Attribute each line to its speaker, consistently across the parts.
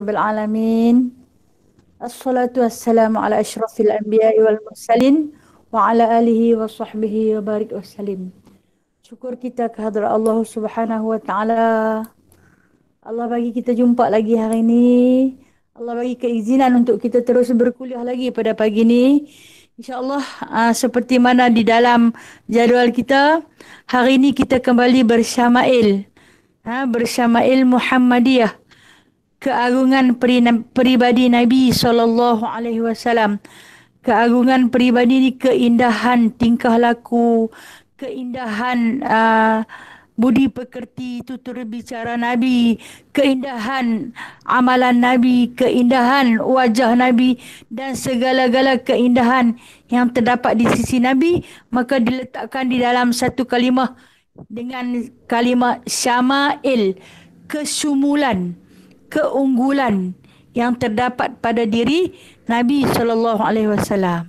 Speaker 1: Rabbil Alamin. Assalatu wassalamu ala asyrafil anbiya'i wal mursalin wa ala alihi wa sahbihi wa barik wassalim. Syukur kita kehadrat Allah Subhanahu wa taala. Allah bagi kita jumpa lagi hari ini. Allah bagi keizinan untuk kita terus berkuliah lagi pada pagi ini. InsyaAllah seperti mana di dalam jadual kita, hari ini kita kembali bersyama'il. Bersyama'il Muhammadiyah. Keagungan peribadi Nabi SAW. Keagungan peribadi ini, keindahan tingkah laku, keindahan budi pekerti, tutur bicara Nabi, keindahan amalan Nabi, keindahan wajah Nabi, dan segala-gala keindahan yang terdapat di sisi Nabi, maka diletakkan di dalam satu kalimah dengan kalimah syama'il, kesumulan, keunggulan yang terdapat pada diri Nabi SAW.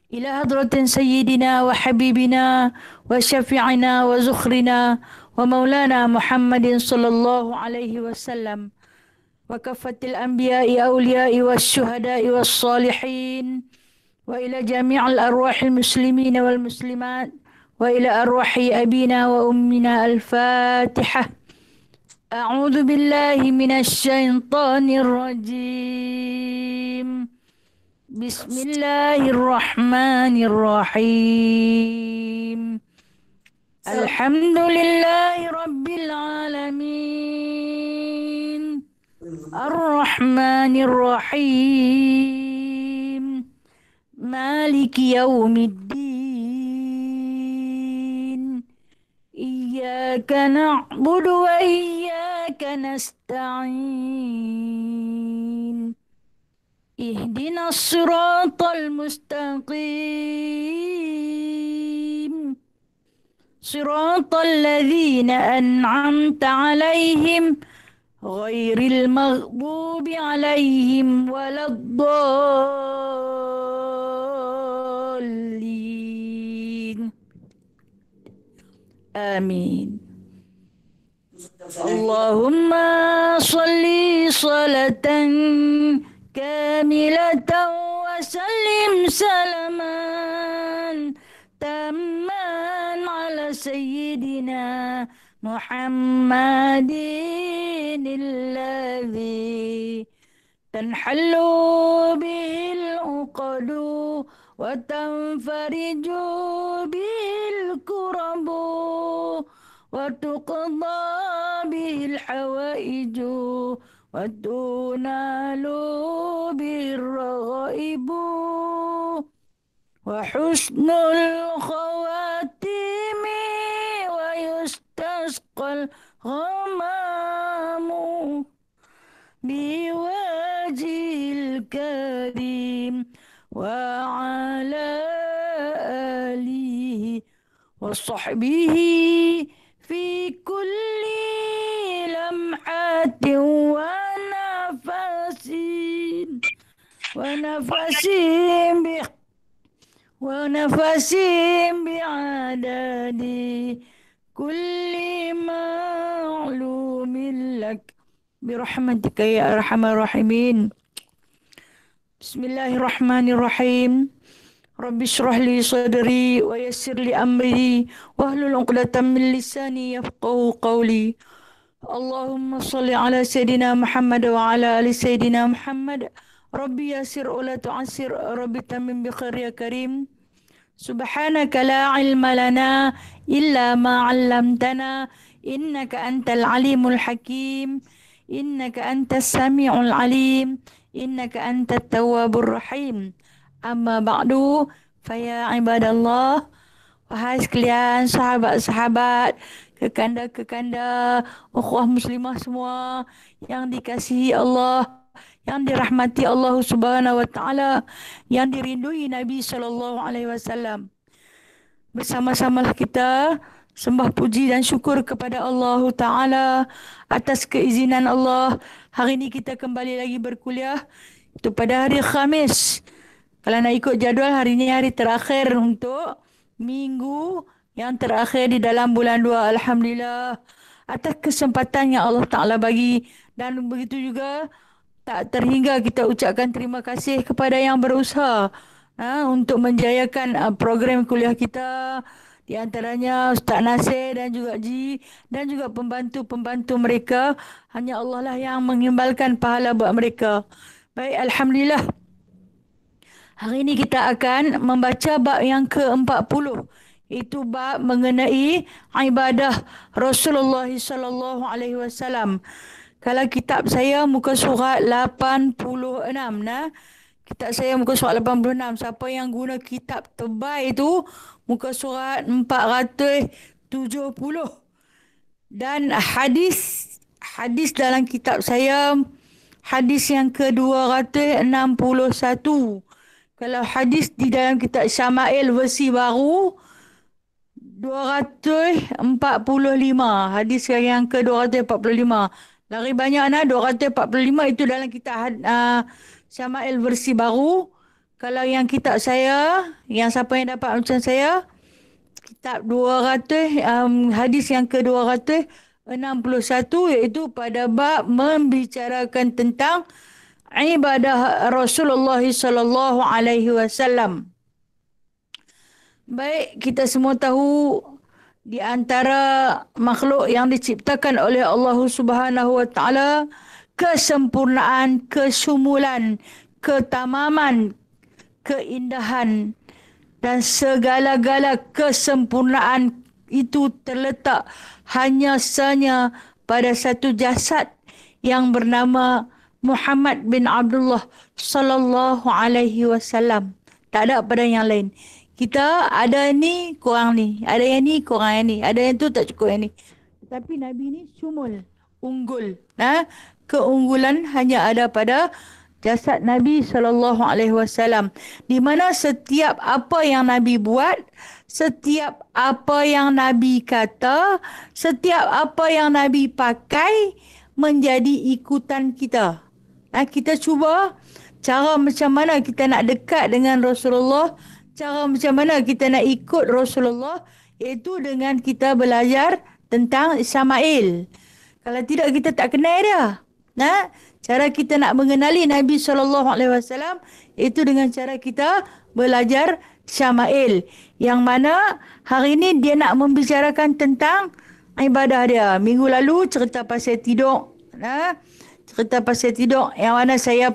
Speaker 1: إلى حضرة سيدنا وحبيبنا وشفيعنا وزخرنا ومولانا محمد صلى الله عليه وسلم وكافة الأنبياء أولياء والشهداء والصالحين وإلى جميع الأرواح المسلمين والمسلمات وإلى أرواح أبينا وأمنا. الفاتحة. أعوذ بالله من الشيطان الرجيم. بسم الله الرحمن الرحيم. الحمد لله رب العالمين الرحمن الرحيم مالك يوم الدين إياك نعبد وإياك نستعين اهدنا الصراط المستقيم صراط الذين أنعمت عليهم غير المغضوب عليهم ولا الضالين. آمين. اللهم صل صلاة كاملة وسلم سلاما تاما على سيدنا محمد الذي تنحل به العقد وتنفرج به الكرب وتقضى به الحوائج وتنال به الرغائب وحسن الخواتيم ويستسقى الغمام بوجه الكريم وعلى آله وصحبه في كل لمحة ونفس بعدد كل معلوم لك برحمتك يا أرحم الراحمين. بسم الله الرحمن الرحيم. رب اشرح لي صدري ويسر لي أمري واحلل عقدة من لساني يفقهوا قولي. اللهم صل على سيدنا محمد وعلى آل سيدنا محمد. ربي يسر ولا تعسر، ربي تمم بخير يا كريم. سبحانك لا علم لنا إلا ما علمتنا إنك أنت العليم الحكيم إنك أنت السميع العليم إنك أنت التواب الرحيم. Amma ba'du, faya ibadallah. Wahai sekalian sahabat-sahabat, kekanda-kekanda, ukhwah muslimah semua yang dikasihi Allah, yang dirahmati Allah Subhanahu wa taala, yang dirindui Nabi sallallahu alaihi wasallam. Bersama-samalah kita sembah puji dan syukur kepada Allah taala atas keizinan Allah. Hari ini kita kembali lagi berkuliah itu pada hari Khamis. Kalau nak ikut jadual, hari ini hari terakhir untuk minggu yang terakhir di dalam bulan 2. Alhamdulillah atas kesempatan yang Allah Ta'ala bagi Dan begitu juga tak terhingga kita ucapkan terima kasih kepada yang berusaha untuk menjayakan program kuliah kita. Di antaranya Ustaz Nasir dan juga Ji dan juga pembantu-pembantu mereka. Hanya Allah lah yang mengimbalkan pahala buat mereka. Baik, Alhamdulillah. Hari ini kita akan membaca bab yang ke-40. Itu bab mengenai ibadah Rasulullah sallallahu alaihi wasallam. Kalau kitab saya muka surat 86 nah. Kitab saya muka surat 86. Siapa yang guna kitab tebal itu muka surat 470. Dan hadis dalam kitab saya hadis yang ke-261. Kalau hadis di dalam kitab Syama'il versi baru 245. Hadis yang ke-245. Lari banyak 245 itu dalam kitab Syama'il versi baru. Kalau yang kitab saya, yang siapa yang dapat macam saya, kitab 200 hadis yang ke-261 iaitu pada bab membicarakan tentang ibadah Rasulullah sallallahu alaihi wasallam. Baik, kita semua tahu di antara makhluk yang diciptakan oleh Allah Subhanahu wa taala kesempurnaan, kesumulan, ketamaman, keindahan dan segala-gala kesempurnaan itu terletak hanya sahaja pada satu jasad yang bernama Muhammad bin Abdullah sallallahu alaihi wasallam. Tak ada pada yang lain. Kita ada ni, kurang ni. Ada yang ni, kurang yang ni. Ada yang tu, tak cukup yang ni. Tapi Nabi ni syumul, unggul. Keunggulan hanya ada pada jasad Nabi SAW. Di mana setiap apa yang Nabi buat, setiap apa yang Nabi kata, setiap apa yang Nabi pakai menjadi ikutan kita. Kita cuba cara macam mana kita nak dekat dengan Rasulullah, cara macam mana kita nak ikut Rasulullah, iaitu dengan kita belajar tentang Syama'il. Kalau tidak, kita tak kenal dia. Cara kita nak mengenali Nabi SAW itu dengan cara kita belajar Syama'il. Yang mana hari ini dia nak membicarakan tentang ibadah dia. Minggu lalu cerita pasal tidur. Cerita pasal tidur yang mana saya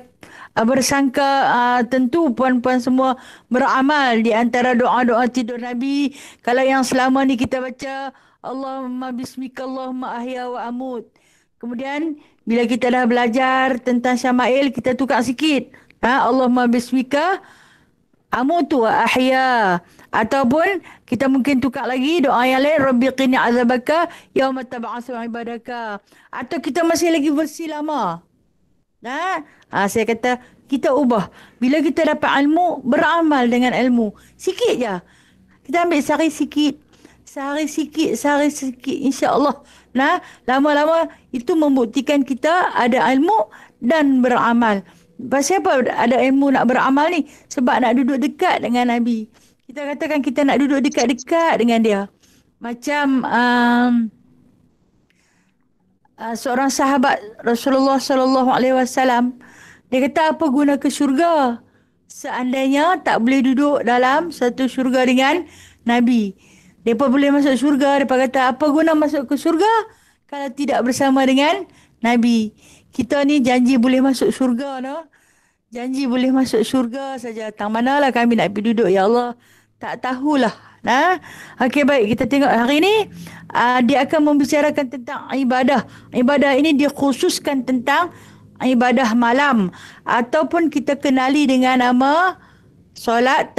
Speaker 1: bersangka tentu puan-puan semua beramal di antara doa-doa tidur Nabi. Kalau yang selama ni kita baca Allahumma bismika Allahumma ahya wa amut. Kemudian bila kita dah belajar tentang Syama'il, kita tukar sikit. Allahumma bismika amutu wa ahya. Ataupun kita mungkin tukar lagi doa yang lain, Rabbi qini azabaka yauma tab'atsu ibadaka. Atau kita masih lagi versi lama. Saya kata kita ubah. Bila kita dapat ilmu, beramal dengan ilmu. Sikit je. Kita ambil sehari sikit. Sehari sikit. InsyaAllah. Lama-lama itu membuktikan kita ada ilmu dan beramal. Pasal apa ada ilmu nak beramal ni? Sebab nak duduk dekat dengan Nabi. Kita katakan kita nak duduk dekat-dekat dengan dia. Macam seorang sahabat Rasulullah sallallahu alaihi wasallam, dia kata apa guna ke syurga seandainya tak boleh duduk dalam satu syurga dengan Nabi. Mereka boleh masuk syurga. Mereka kata apa guna masuk ke syurga kalau tidak bersama dengan Nabi. Kita ni janji boleh masuk syurga. Janji boleh masuk syurga saja. Tang manalah kami nak pergi duduk, ya Allah. Tak tahulah. Okey, baik. Kita tengok hari ini. Dia akan membicarakan tentang ibadah. Ibadah ini dikhususkan tentang ibadah malam. Ataupun kita kenali dengan nama solat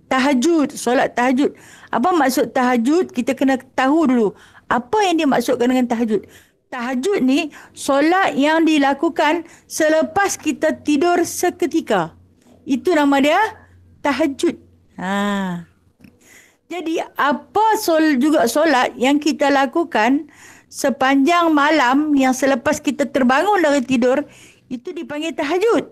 Speaker 1: tahajud. Solat tahajud. Apa maksud tahajud? Kita kena tahu dulu. Apa yang dimaksudkan dengan tahajud? Tahajud ni solat yang dilakukan selepas kita tidur seketika. Itu nama dia tahajud. Jadi apa juga solat yang kita lakukan sepanjang malam yang selepas kita terbangun dari tidur, itu dipanggil tahajud.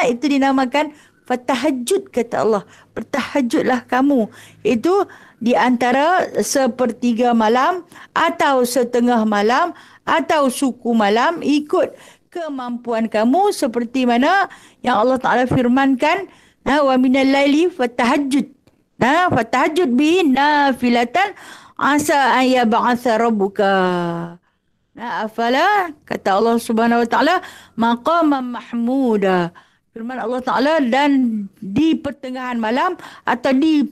Speaker 1: Itu dinamakan fatahajjud, kata Allah. Bertahajudlah kamu. Itu di antara sepertiga malam atau setengah malam atau suku malam, ikut kemampuan kamu, seperti mana yang Allah Ta'ala firmankan, wa minal laili fatahajjud. Fatahajjud bihi nafilatan asa an yab'atha rabbuka. Afala, kata Allah Subhanahu wa taala, maqaman mahmuda. Firman Allah Taala, dan di pertengahan malam atau di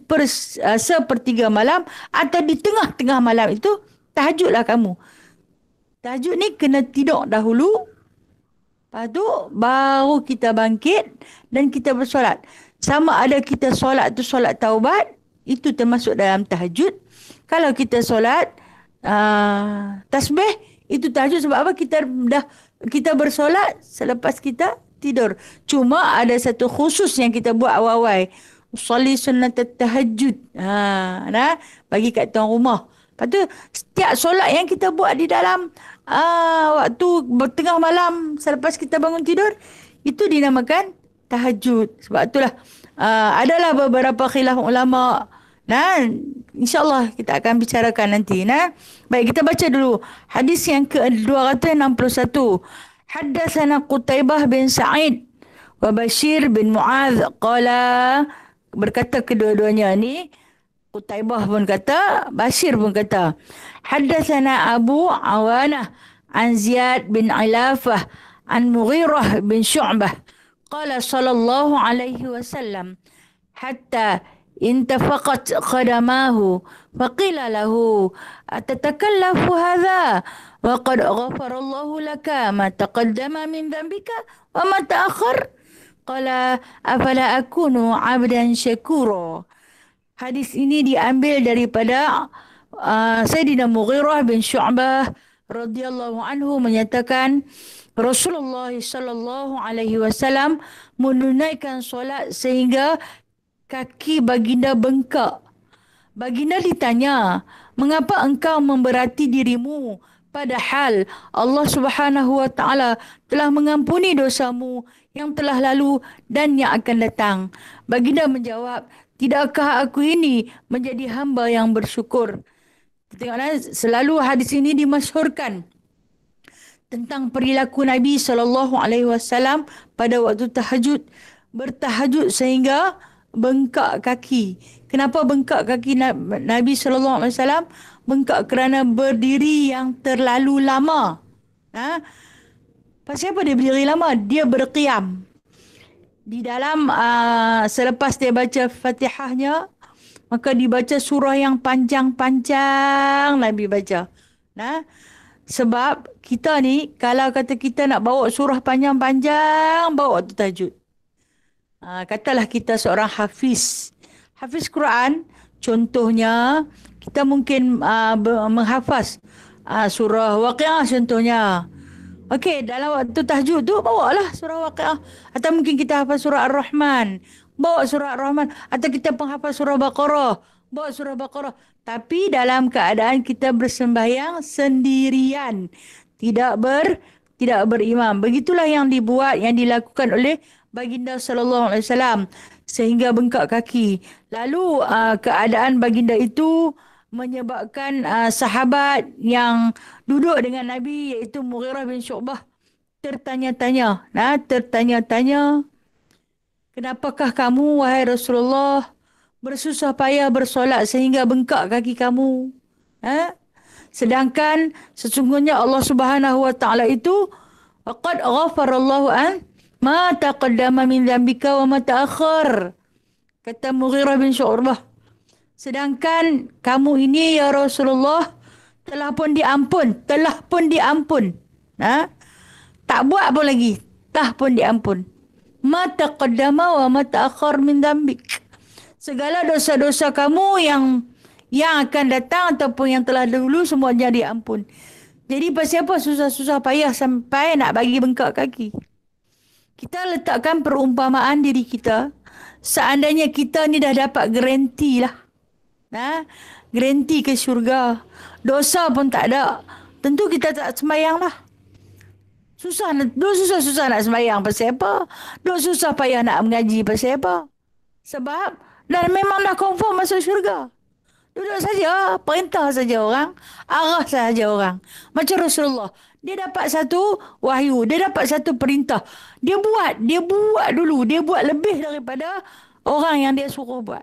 Speaker 1: sepertiga malam atau di tengah-tengah malam itu tahajudlah kamu. Tahajud ni kena tidur dahulu. Lepas tu baru kita bangkit dan kita bersolat. Sama ada kita solat tu solat taubat, itu termasuk dalam tahajud. Kalau kita solat tasbih, itu tahajud. Sebab apa? Kita bersolat selepas kita tidur. Cuma ada satu khusus yang kita buat awal-awal. Usalli sunnat tahajud. Bagi kat tuan rumah. Lepas tu setiap solat yang kita buat di dalam waktu tengah malam selepas kita bangun tidur, itu dinamakan tahajud. Sebab itulah adalah beberapa khilaf ulama. InsyaAllah kita akan bicarakan nanti. Baik, kita baca dulu hadis yang ke-261. Haddatsana Qutaibah bin Sa'id wa Bashir bin Mu'adz qala, berkata kedua-duanya ni, Qutaibah pun kata, Bashir pun kata, haddatsana Abu Awanah an Ziyad bin Ilafah an Mughirah bin Syu'bah qala sallallahu alaihi wasallam hatta intafaqat qadamahu faqila lahu atatakallafu hadha wa qad ghafara Allahu laka ma taqaddama min dhanbika wa ma ta'akhkhar qala afala akunu 'abdan syakura. Hadis ini diambil daripada Sayyidina Mughirah bin Syu'bah radhiyallahu anhu, menyatakan Rasulullah sallallahu alaihi wasallam menunaikan solat sehingga kaki baginda bengkak. Baginda ditanya, "Mengapa engkau memberati dirimu padahal Allah Subhanahu wa taala telah mengampuni dosamu yang telah lalu dan yang akan datang?" Baginda menjawab, "Tidakkah aku ini menjadi hamba yang bersyukur?" Tengoklah, selalu hadis ini dimasyhurkan tentang perilaku Nabi SAW pada waktu tahajud. Bertahajud sehingga bengkak kaki. Kenapa bengkak kaki Nabi SAW? Bengkak kerana berdiri yang terlalu lama. Pasal apa dia berdiri lama? Dia berqiyam. Di dalam selepas dia baca Fatihahnya, maka dibaca surah yang panjang-panjang Nabi baca. Sebab kita ni, kalau kata kita nak bawa surah panjang-panjang, bawa waktu tahajud. Katalah kita seorang hafiz Quran, contohnya kita mungkin menghafaz surah Waqiah contohnya. Okey, dalam waktu tahajud tu bawalah surah Waqiah, atau mungkin kita hafaz surah Ar-Rahman, bawa surah Ar-Rahman, atau kita penghafaz surah Baqarah, bawa surah Baqarah. Tapi dalam keadaan kita bersembahyang sendirian, tidak berimam. Begitulah yang dilakukan oleh baginda sallallahu alaihi wasallam sehingga bengkak kaki. Lalu keadaan baginda itu menyebabkan sahabat yang duduk dengan Nabi, iaitu Mughirah bin Syu'bah, tertanya-tanya, "Kenapakah kamu, wahai Rasulullah, bersusah payah bersolat sehingga bengkak kaki kamu? Sedangkan sesungguhnya Allah Subhanahu wa taala itu qad ghafarallahu an ma taqaddama min dzambika wa ma ta'akhkhar." Kata Mughirah bin Syu'bah, sedangkan kamu ini ya Rasulullah telah pun diampun. Tak buat apa lagi, telah pun diampun. Ma taqaddama wa ma ta'akhkhar min dzambik. Segala dosa-dosa kamu yang akan datang ataupun yang telah dahulu semuanya diampun. Jadi pasal apa susah-susah payah sampai nak bagi bengkak kaki? Kita letakkan perumpamaan diri kita. Seandainya kita ni dah dapat garanti lah. Garanti ke syurga. Dosa pun tak ada. Tentu kita tak sembahyang lah. Dulu susah-susah nak sembahyang pasal apa? Dulu susah payah nak mengaji pasal apa? Sebab dan memang dah confirm masuk syurga. Duduk saja, perintah saja orang, arah saja orang. Macam Rasulullah. Dia dapat satu wahyu, dia dapat satu perintah. Dia buat dulu, dia buat lebih daripada orang yang dia suruh buat.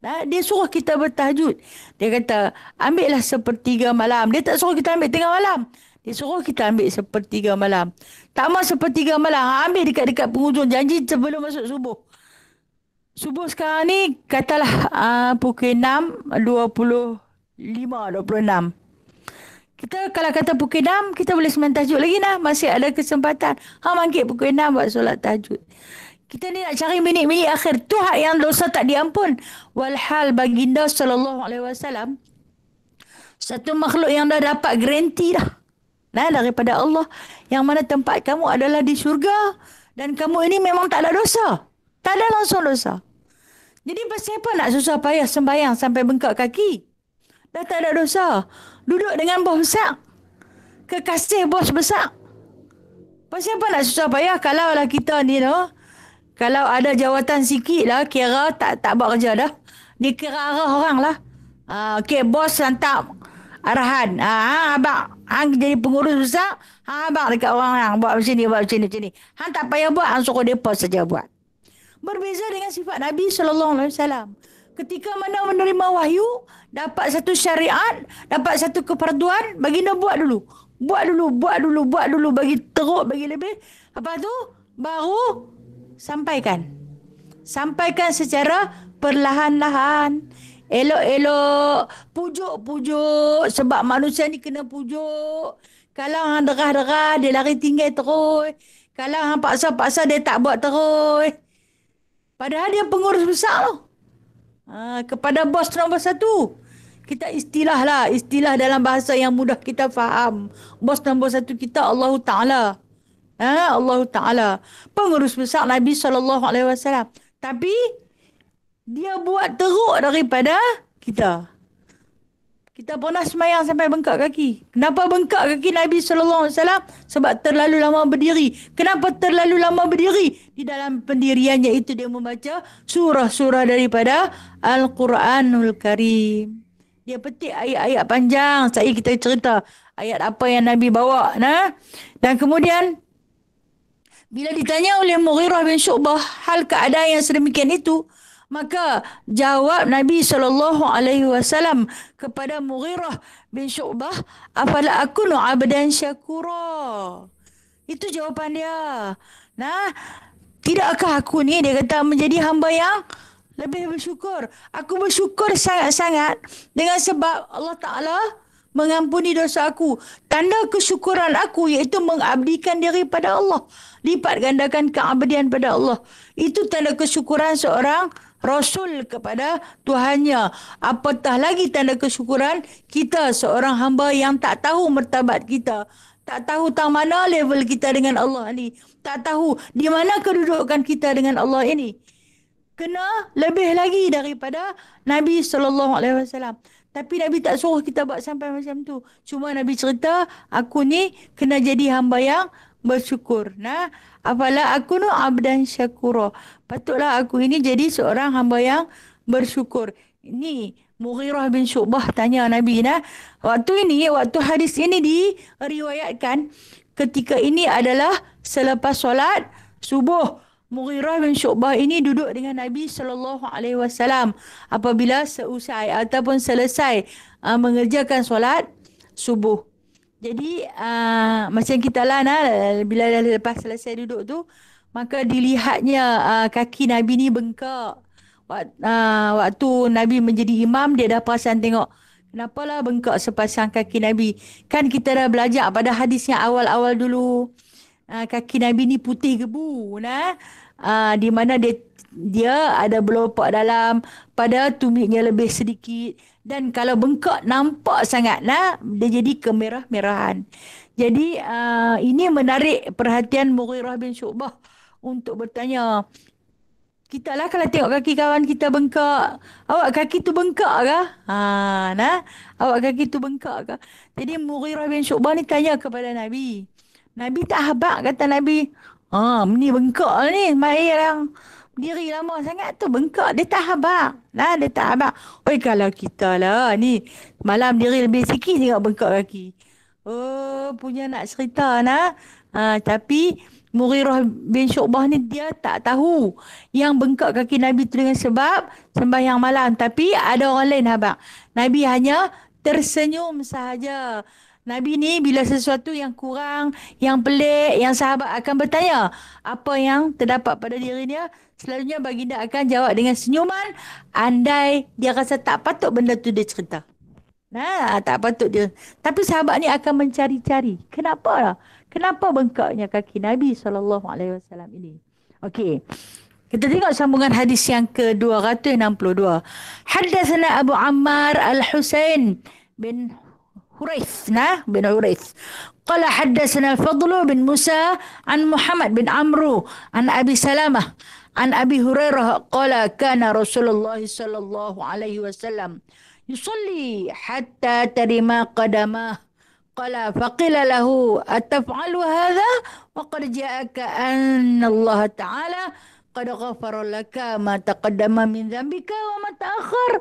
Speaker 1: Dia suruh kita bertahajud. Dia kata, ambillah sepertiga malam. Dia tak suruh kita ambil tengah malam. Dia suruh kita ambil sepertiga malam. Tak mau sepertiga malam. Ambil dekat-dekat penghujung. Janji sebelum masuk subuh. Subuh sekarang ni, katalah pukul 6:25, 26. Kita kalau kata pukul 6, kita boleh sembang tahajud lagi lah. Masih ada kesempatan. Bangkit pukul 6 buat solat tahajud. Kita ni nak cari minit-minit akhir. Tu hak yang dosa tak diampun. Walhal baginda SAW, satu makhluk yang dah dapat garanti dah. Daripada Allah. Yang mana tempat kamu adalah di syurga. Dan kamu ini memang tak ada dosa. Tak ada langsung dosa. Jadi pasal apa nak susah payah sembahyang sampai bengkak kaki? Dah tak ada dosa. Duduk dengan bos besar. Kekasih bos besar. Pasal apa nak susah payah? Kalau lah kita ni kalau ada jawatan sikit lah, kira tak buat kerja dah. Dikira arah orang lah. Okey, bos hantar arahan. Abang, hang jadi pengurus besar. Abang dekat orang buat macam ni, macam ni. Hang tak payah buat, hang suruh depa saja buat. Berbeza dengan sifat Nabi SAW. Ketika mana menerima wahyu, dapat satu syariat, dapat satu keperduan, baginda buat dulu. Buat dulu. Bagi teruk, bagi lebih. Lepas tu, baru sampaikan. Sampaikan secara perlahan-lahan. Elok-elok. Pujuk-pujuk. Sebab manusia ni kena pujuk. Kalau hang derah-derah, dia lari tinggal terus. Kalau hang paksa-paksa, dia tak buat terus. Padahal dia pengurus besar tu. Kepada bos nombor 1. Kita istilah dalam bahasa yang mudah kita faham. Bos nombor 1 kita Allah Ta'ala. Allah Ta'ala. Pengurus besar Nabi SAW. Tapi, dia buat teruk daripada kita. Kita pernah semayang sampai bengkak kaki. Kenapa bengkak kaki Nabi SAW? Sebab terlalu lama berdiri. Kenapa terlalu lama berdiri? Di dalam pendiriannya itu dia membaca surah-surah daripada Al-Quranul Karim. Dia petik ayat-ayat panjang. Saya kita cerita ayat apa yang Nabi bawa. Dan kemudian, bila ditanya oleh Mughirah bin Syu'bah hal keadaan yang sedemikian itu, maka jawab Nabi SAW kepada Mughirah bin Syu'bah, afala akunu abdan syakura. Itu jawapan dia. Tidakkah aku ni, dia kata, menjadi hamba yang lebih bersyukur. Aku bersyukur sangat-sangat dengan sebab Allah Ta'ala mengampuni dosa aku. Tanda kesyukuran aku iaitu mengabdikan diri pada Allah. Lipat gandakan keabdian pada Allah. Itu tanda kesyukuran seorang Rasul kepada Tuhannya. Apatah lagi tanda kesyukuran kita seorang hamba yang tak tahu martabat kita. Tak tahu tang mana level kita dengan Allah ni. Tak tahu di mana kedudukan kita dengan Allah ini. Kena lebih lagi daripada Nabi SAW. Tapi Nabi tak suruh kita buat sampai macam tu. Cuma Nabi cerita, aku ni kena jadi hamba yang bersyukur. Afala akunu abdan syakura. Patutlah aku ini jadi seorang hamba yang bersyukur. Ini Mughirah bin Syu'bah tanya Nabi. Waktu hadis ini diriwayatkan, ketika ini adalah selepas solat subuh. Mughirah bin Syu'bah ini duduk dengan Nabi SAW apabila seusai ataupun selesai mengerjakan solat subuh. Jadi macam kita lah bila dah lepas selesai duduk tu, maka dilihatnya kaki Nabi ni bengkak. Waktu Nabi menjadi imam, dia dah perasan tengok kenapalah bengkak sepasang kaki Nabi. Kan kita dah belajar pada hadis yang awal-awal dulu. Kaki Nabi ni putih gebu. Di mana dia ada belopak dalam, pada tumitnya lebih sedikit. Dan kalau bengkak nampak sangat dia jadi kemerah-merahan. Jadi ini menarik perhatian Mughirah bin Syu'bah untuk bertanya, kita lah kalau tengok kaki kawan kita bengkak, awak kaki tu bengkak ke? Awak kaki tu bengkak ke? Jadi Mughirah bin Syu'bah ni tanya kepada Nabi. Nabi tak habaq, kata Nabi. Ni bengkak ni. Mahir yang berdiri lama sangat tu bengkak. Dia tak habaq. Nah, dia tak habaq. Oi, kalau kita lah ni malam diri lebih sikit tengok bengkak kaki. Oh, punya nak cerita nah. Tapi Mughirah bin Syu'bah ni dia tak tahu yang bengkak kaki Nabi tu dengan sebab sembahyang malam. Tapi ada orang lain habaq. Nabi hanya tersenyum sahaja. Nabi ni bila sesuatu yang kurang, yang pelik, yang sahabat akan bertanya apa yang terdapat pada dirinya, selalunya baginda akan jawab dengan senyuman, andai dia rasa tak patut benda tu dia cerita. Nah, tak patut dia. Tapi sahabat ni akan mencari-cari. Kenapa lah? Kenapa bengkaknya kaki Nabi SAW ini? Okey. Kita tengok sambungan hadis yang ke-262. Haddatsana Abu Ammar Al-Husain bin Huraith bin Huraith. قال حدثنا الفضل بن موسى عن محمد بن عمرو عن أبي سلامة عن أبي هريرة قال كان رسول الله صلى الله عليه وسلم يصلي حتى ترم قدماه قال فقيل له أتفعل هذا وقد جاءك أن الله تعالى قد غفر لك ما تقدم من ذنبك وما تأخر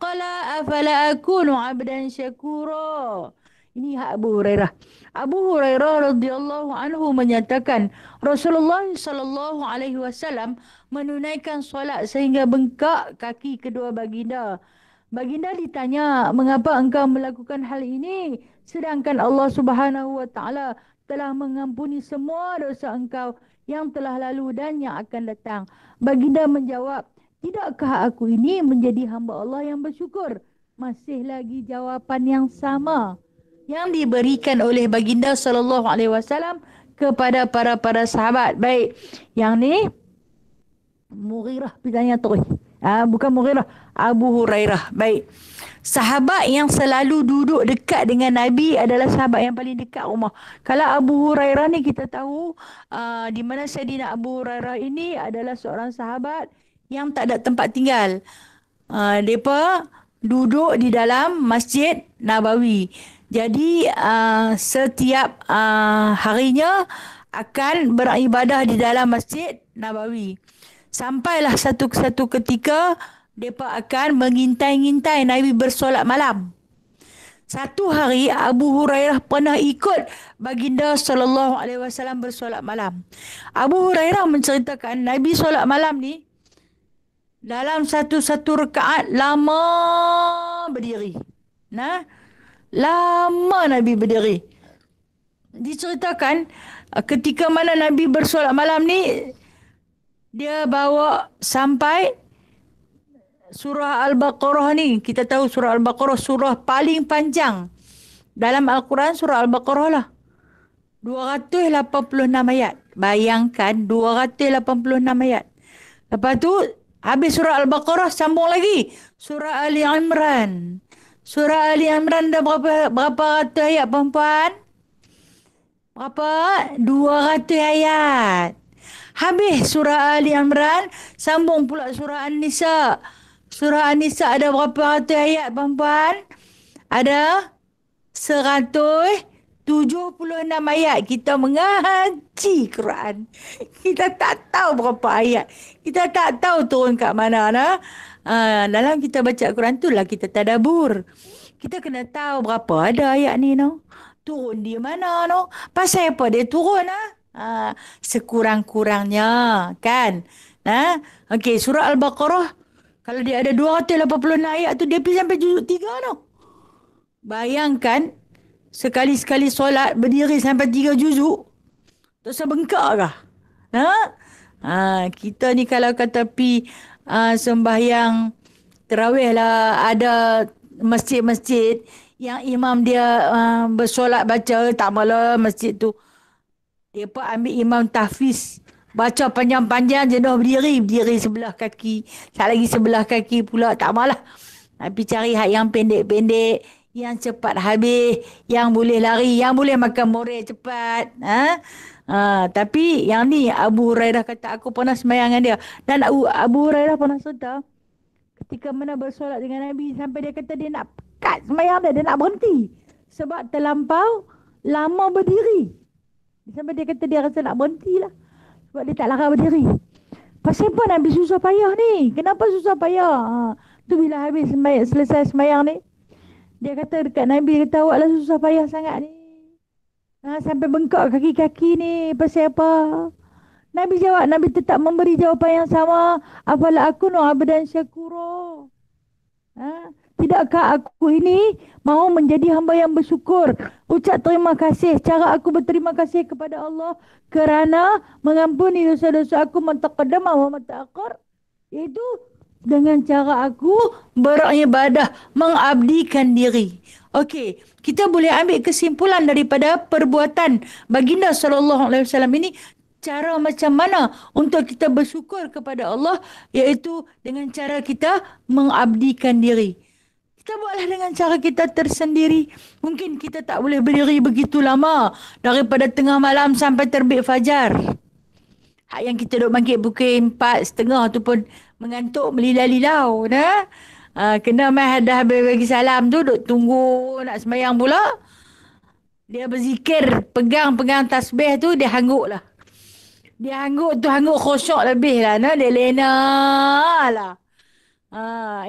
Speaker 1: قال أفلا أكون عبدا شكورا. Ini Abu Hurairah. Abu Hurairah radhiyallahu anhu menyatakan Rasulullah sallallahu alaihi wasallam menunaikan solat sehingga bengkak kaki kedua baginda. Baginda ditanya, "Mengapa engkau melakukan hal ini sedangkan Allah Subhanahu wa taala telah mengampuni semua dosa engkau yang telah lalu dan yang akan datang?" Baginda menjawab, "Tidakkah aku ini menjadi hamba Allah yang bersyukur?" Masih lagi jawapan yang sama yang diberikan oleh baginda sallallahu alaihi wasallam kepada para sahabat. Baik, yang ni Mughirah bertanya terus. Bukan Mughirah, Abu Hurairah. Baik. Sahabat yang selalu duduk dekat dengan Nabi adalah sahabat yang paling dekat rumah. Kalau Abu Hurairah ni kita tahu di mana Sayyidina Abu Hurairah ini adalah seorang sahabat yang tak ada tempat tinggal. Mereka duduk di dalam Masjid Nabawi. Jadi setiap harinya akan beribadah di dalam Masjid Nabawi. Sampailah satu ketika mereka akan mengintai-ngintai Nabi bersolat malam. Satu hari Abu Hurairah pernah ikut baginda sallallahu alaihi wasallam bersolat malam. Abu Hurairah menceritakan Nabi solat malam ni dalam satu rakaat lama berdiri. Lama Nabi berdiri. Diceritakan ketika mana Nabi bersolat malam ni dia bawa sampai surah Al-Baqarah ni. Kita tahu surah Al-Baqarah surah paling panjang dalam Al-Quran. Surah Al-Baqarah lah 286 ayat. Bayangkan 286 ayat. Lepas tu habis surah Al-Baqarah sambung lagi surah Ali Imran. Surah Ali Imran dah berapa ratus ayat perempuan? Berapa? 200 ayat. Habis surah Ali Imran, sambung pula surah An-Nisa. Surah An-Nisa ada berapa ratus ayat perempuan? Ada 176 ayat. Kita mengaji Quran. Kita tak tahu berapa ayat. Kita tak tahu turun kat mana. Dalam kita baca Quran tu lah kita tadabur. Kita kena tahu berapa ada ayat ni. Turun di mana. Pasal apa dia turun. Sekurang-kurangnya kan. Okey, surah Al-Baqarah kalau dia ada 286 ayat tu dia pergi sampai juzuk 3 Bayangkan sekali-sekali solat berdiri sampai 3 juzuk. Tak sebengkak kah? Kita ni kalau kata pi sembahyang tarawih lah, ada masjid-masjid yang imam dia bersolat baca tak malah masjid tu. Dia pun ambil imam tahfiz. Baca panjang-panjang jenuh berdiri sebelah kaki. Tak lagi sebelah kaki pula. Tak malah. Tapi cari hak yang pendek-pendek. Yang cepat habis. Yang boleh lari. Yang boleh makan more cepat. Tapi yang ni Abu Hurairah kata aku pernah sembahyang dengan dia. Dan Abu Hurairah pernah cerita. Ketika mana bersolat dengan Nabi. Sampai dia kata dia nak cut sembahyang dia. Dia nak berhenti. Sebab terlampau lama berdiri. Sampai dia kata dia rasa nak berhenti lah. Sebab dia tak larat berdiri. Pasal apa Nabi susah payah ni? Kenapa susah payah? Tu bila habis selesai semayang ni, dia kata dekat Nabi, kata awak lah susah payah sangat ni. Sampai bengkak kaki-kaki ni. Pasal apa? Nabi jawab, Nabi tetap memberi jawapan yang sama. Afala akunu abdan syakura. Tidakkah aku ini mau menjadi hamba yang bersyukur? Ucap terima kasih. Cara aku berterima kasih kepada Allah kerana mengampuni dosa-dosa aku mentaqaddam wa mentaakhir. Itu dengan cara aku beribadah, mengabdikan diri. Okey, kita boleh ambil kesimpulan daripada perbuatan baginda sallallahu alaihi wasallam ini, cara macam mana untuk kita bersyukur kepada Allah, iaitu dengan cara kita mengabdikan diri. Kita buatlah dengan cara kita tersendiri. Mungkin kita tak boleh berdiri begitu lama, daripada tengah malam sampai terbit fajar. Hak yang kita duduk bangkit pukul 4:30 tu pun mengantuk melilau-lilau. Kena dah habis bagi salam tu, duduk tunggu nak sembahyang pula. Dia berzikir, pegang-pegang tasbih tu, dia hangguk lah. Dia hangguk tu, hangguk khusyuk lebih lah. Dia lena lah.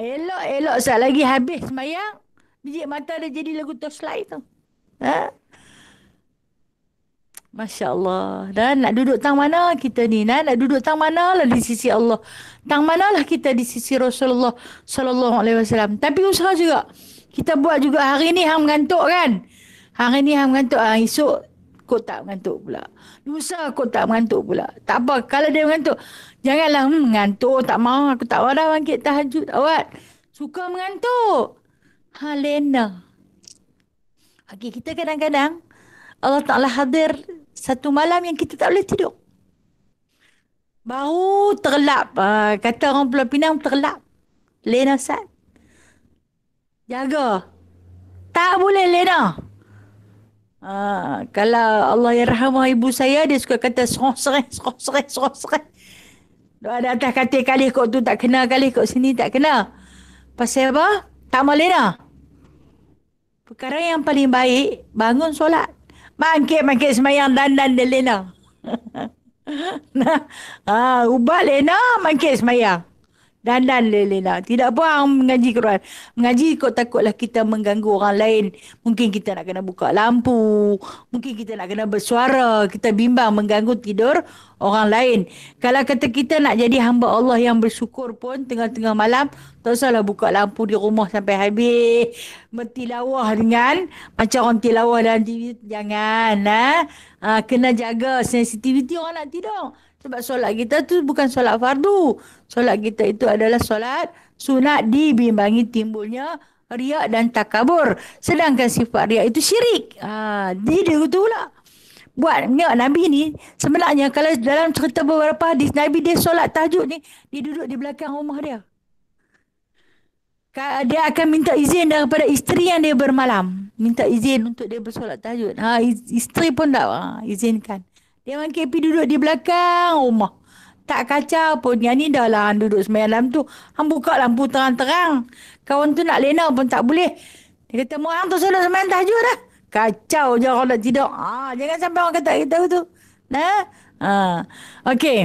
Speaker 1: Elok-elok saat lagi habis semayang, biji mata dia jadi lagu torchlight tu. Masya Allah. Dan nak duduk tang mana kita ni? Nak duduk tang mana lah di sisi Allah? Tang mana lah kita di sisi Rasulullah Sallallahu Alaihi Wasallam? Tapi usaha juga. Kita buat juga hari ni hang mengantuk kan? Hari ni hang mengantuk. Esok kau tak mengantuk pula. Lusa kau tak mengantuk pula. Tak apa. Kalau dia mengantuk, janganlah mengantuk. Tak mahu. Aku tak mahu dah bangkit tahajud. Awak suka mengantuk. Lena. Okey, kita kadang-kadang Allah Ta'ala hadir satu malam yang kita tak boleh tidur. Baru terlap. Kata orang Pulau Pinang, terlap. Lena sat. Jaga. Tak boleh lena. Kalau Allah yarhamah ibu saya, dia suka kata serong-sereng. Ada atas katil kali kok tu tak kena, kali kok sini tak kena. Pasal apa? Tak mau lena. Perkara yang paling baik, bangun solat. Mangkit semayang dan dia lena. Ubah lena, mangkit semayang. Dan lena. Tidak apa mengaji Quran. Mengaji kok takutlah kita mengganggu orang lain. Mungkin kita nak kena buka lampu. Mungkin kita nak kena bersuara. Kita bimbang mengganggu tidur orang lain. Kalau kata kita nak jadi hamba Allah yang bersyukur pun, tengah-tengah malam, tak usahlah buka lampu di rumah sampai habis. Bertilawah dengan macam orang tilawah dalam TV. Jangan. Kena jaga sensitiviti orang nak tidur. Sebab solat kita tu bukan solat fardu. Solat kita itu adalah solat sunat, dibimbangi timbulnya riak dan takabur. Sedangkan sifat riak itu syirik. Dia tu pula. Buat Nabi ni, sebenarnya kalau dalam cerita beberapa hadis, Nabi dia solat tahajud ni, dia duduk di belakang rumah dia. Dia akan minta izin daripada isteri yang dia bermalam. Minta izin untuk dia bersolat tahajud. Isteri pun tak izinkan. Dia makin pergi duduk di belakang rumah. Tak kacau pun. Yang ni dah lah duduk sembahyang dalam tu. Hang buka lampu terang-terang. Kawan tu nak lena pun tak boleh. Dia kata, orang tu solat sembahyang tahajud dah. Kacau je orang nak tidur. Jangan sampai orang kata kita tu. Okey.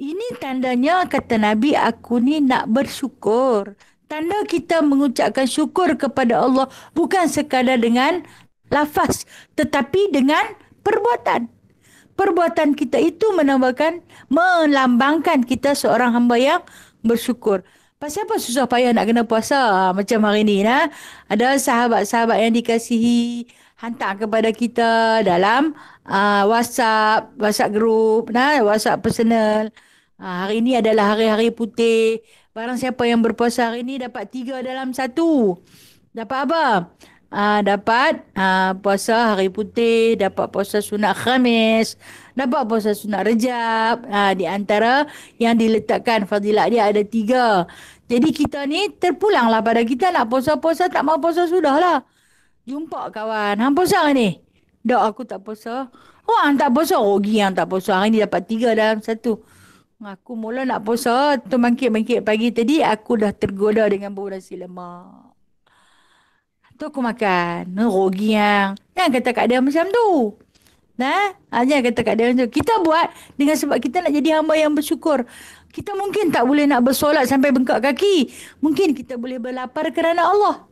Speaker 1: Ini tandanya kata Nabi, aku ni nak bersyukur. Tanda kita mengucapkan syukur kepada Allah bukan sekadar dengan lafaz, tetapi dengan perbuatan. Perbuatan kita itu melambangkan kita seorang hamba yang bersyukur. Pasal apa susah payah nak kena puasa? Macam hari ni. Ada sahabat-sahabat yang dikasihi hantar kepada kita dalam WhatsApp group, WhatsApp personal. Hari ini adalah hari-hari putih. Barang siapa yang berpuasa hari ini dapat 3 dalam 1. Dapat apa? Dapat puasa hari putih, dapat puasa sunat Khamis, dapat puasa sunat Rejab. Di antara yang diletakkan fadilat dia ada 3. Jadi kita ni terpulanglah pada kita nak puasa-puasa, tak mau puasa sudahlah. Jumpa kawan, hang puasa ni? Tak, aku tak puasa. Hang tak puasa, rugi yang tak puasa. Hari ni dapat 3 dalam 1. Aku mula nak puasa, tu mangkit-mangkit pagi tadi, aku dah tergoda dengan bau nasi lemak. Tu aku makan. Rugi yang kata kat dia macam tu. Nah, hanya kata kat dia macam tu. Kita buat dengan sebab kita nak jadi hamba yang bersyukur. Kita mungkin tak boleh nak bersolat sampai bengkak kaki. Mungkin kita boleh berlapar kerana Allah.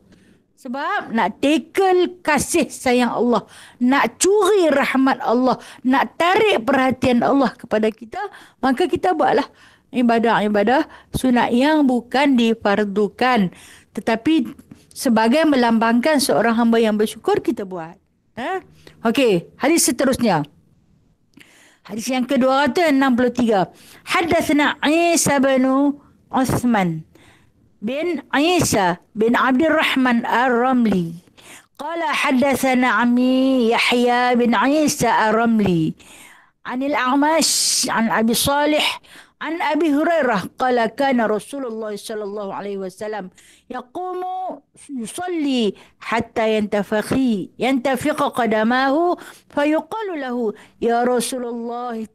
Speaker 1: Sebab nak tackle kasih sayang Allah. Nak curi rahmat Allah. Nak tarik perhatian Allah kepada kita. Maka kita buatlah ibadah-ibadah sunat yang bukan difardukan. Tetapi sebagai melambangkan seorang hamba yang bersyukur, kita buat. Okey, hadis seterusnya. Hadis yang ke-263. Haddatsana Isa bin Uthman bin Isa bin Abdurrahman Ar-Ramli. قال حدثنا عمي يحيى بن عيسى الرملي عن الأعمش عن أبي صالح عن أبي هريرة قال كان رسول الله صلى الله عليه وسلم يقوم يصلي حتى ينتفق قدماه فيقال له يا رسول الله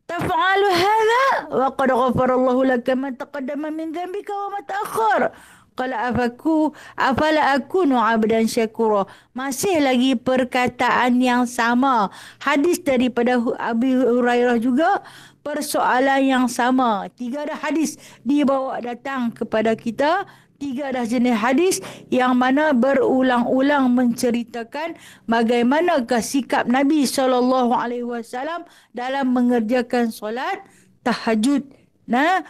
Speaker 1: تفعل هذا وقد غفر الله لك ما تقدم من ذنبك وما تأخر. قال أفلا أكون عبدا شكورا. Masih lagi perkataan yang sama. Hadis daripada Abi Hurairah juga, persoalan yang sama. 3 dah hadis dibawa datang kepada kita. 3 dah jenis hadis yang mana berulang-ulang menceritakan bagaimanakah sikap Nabi SAW dalam mengerjakan solat tahajud. Nah,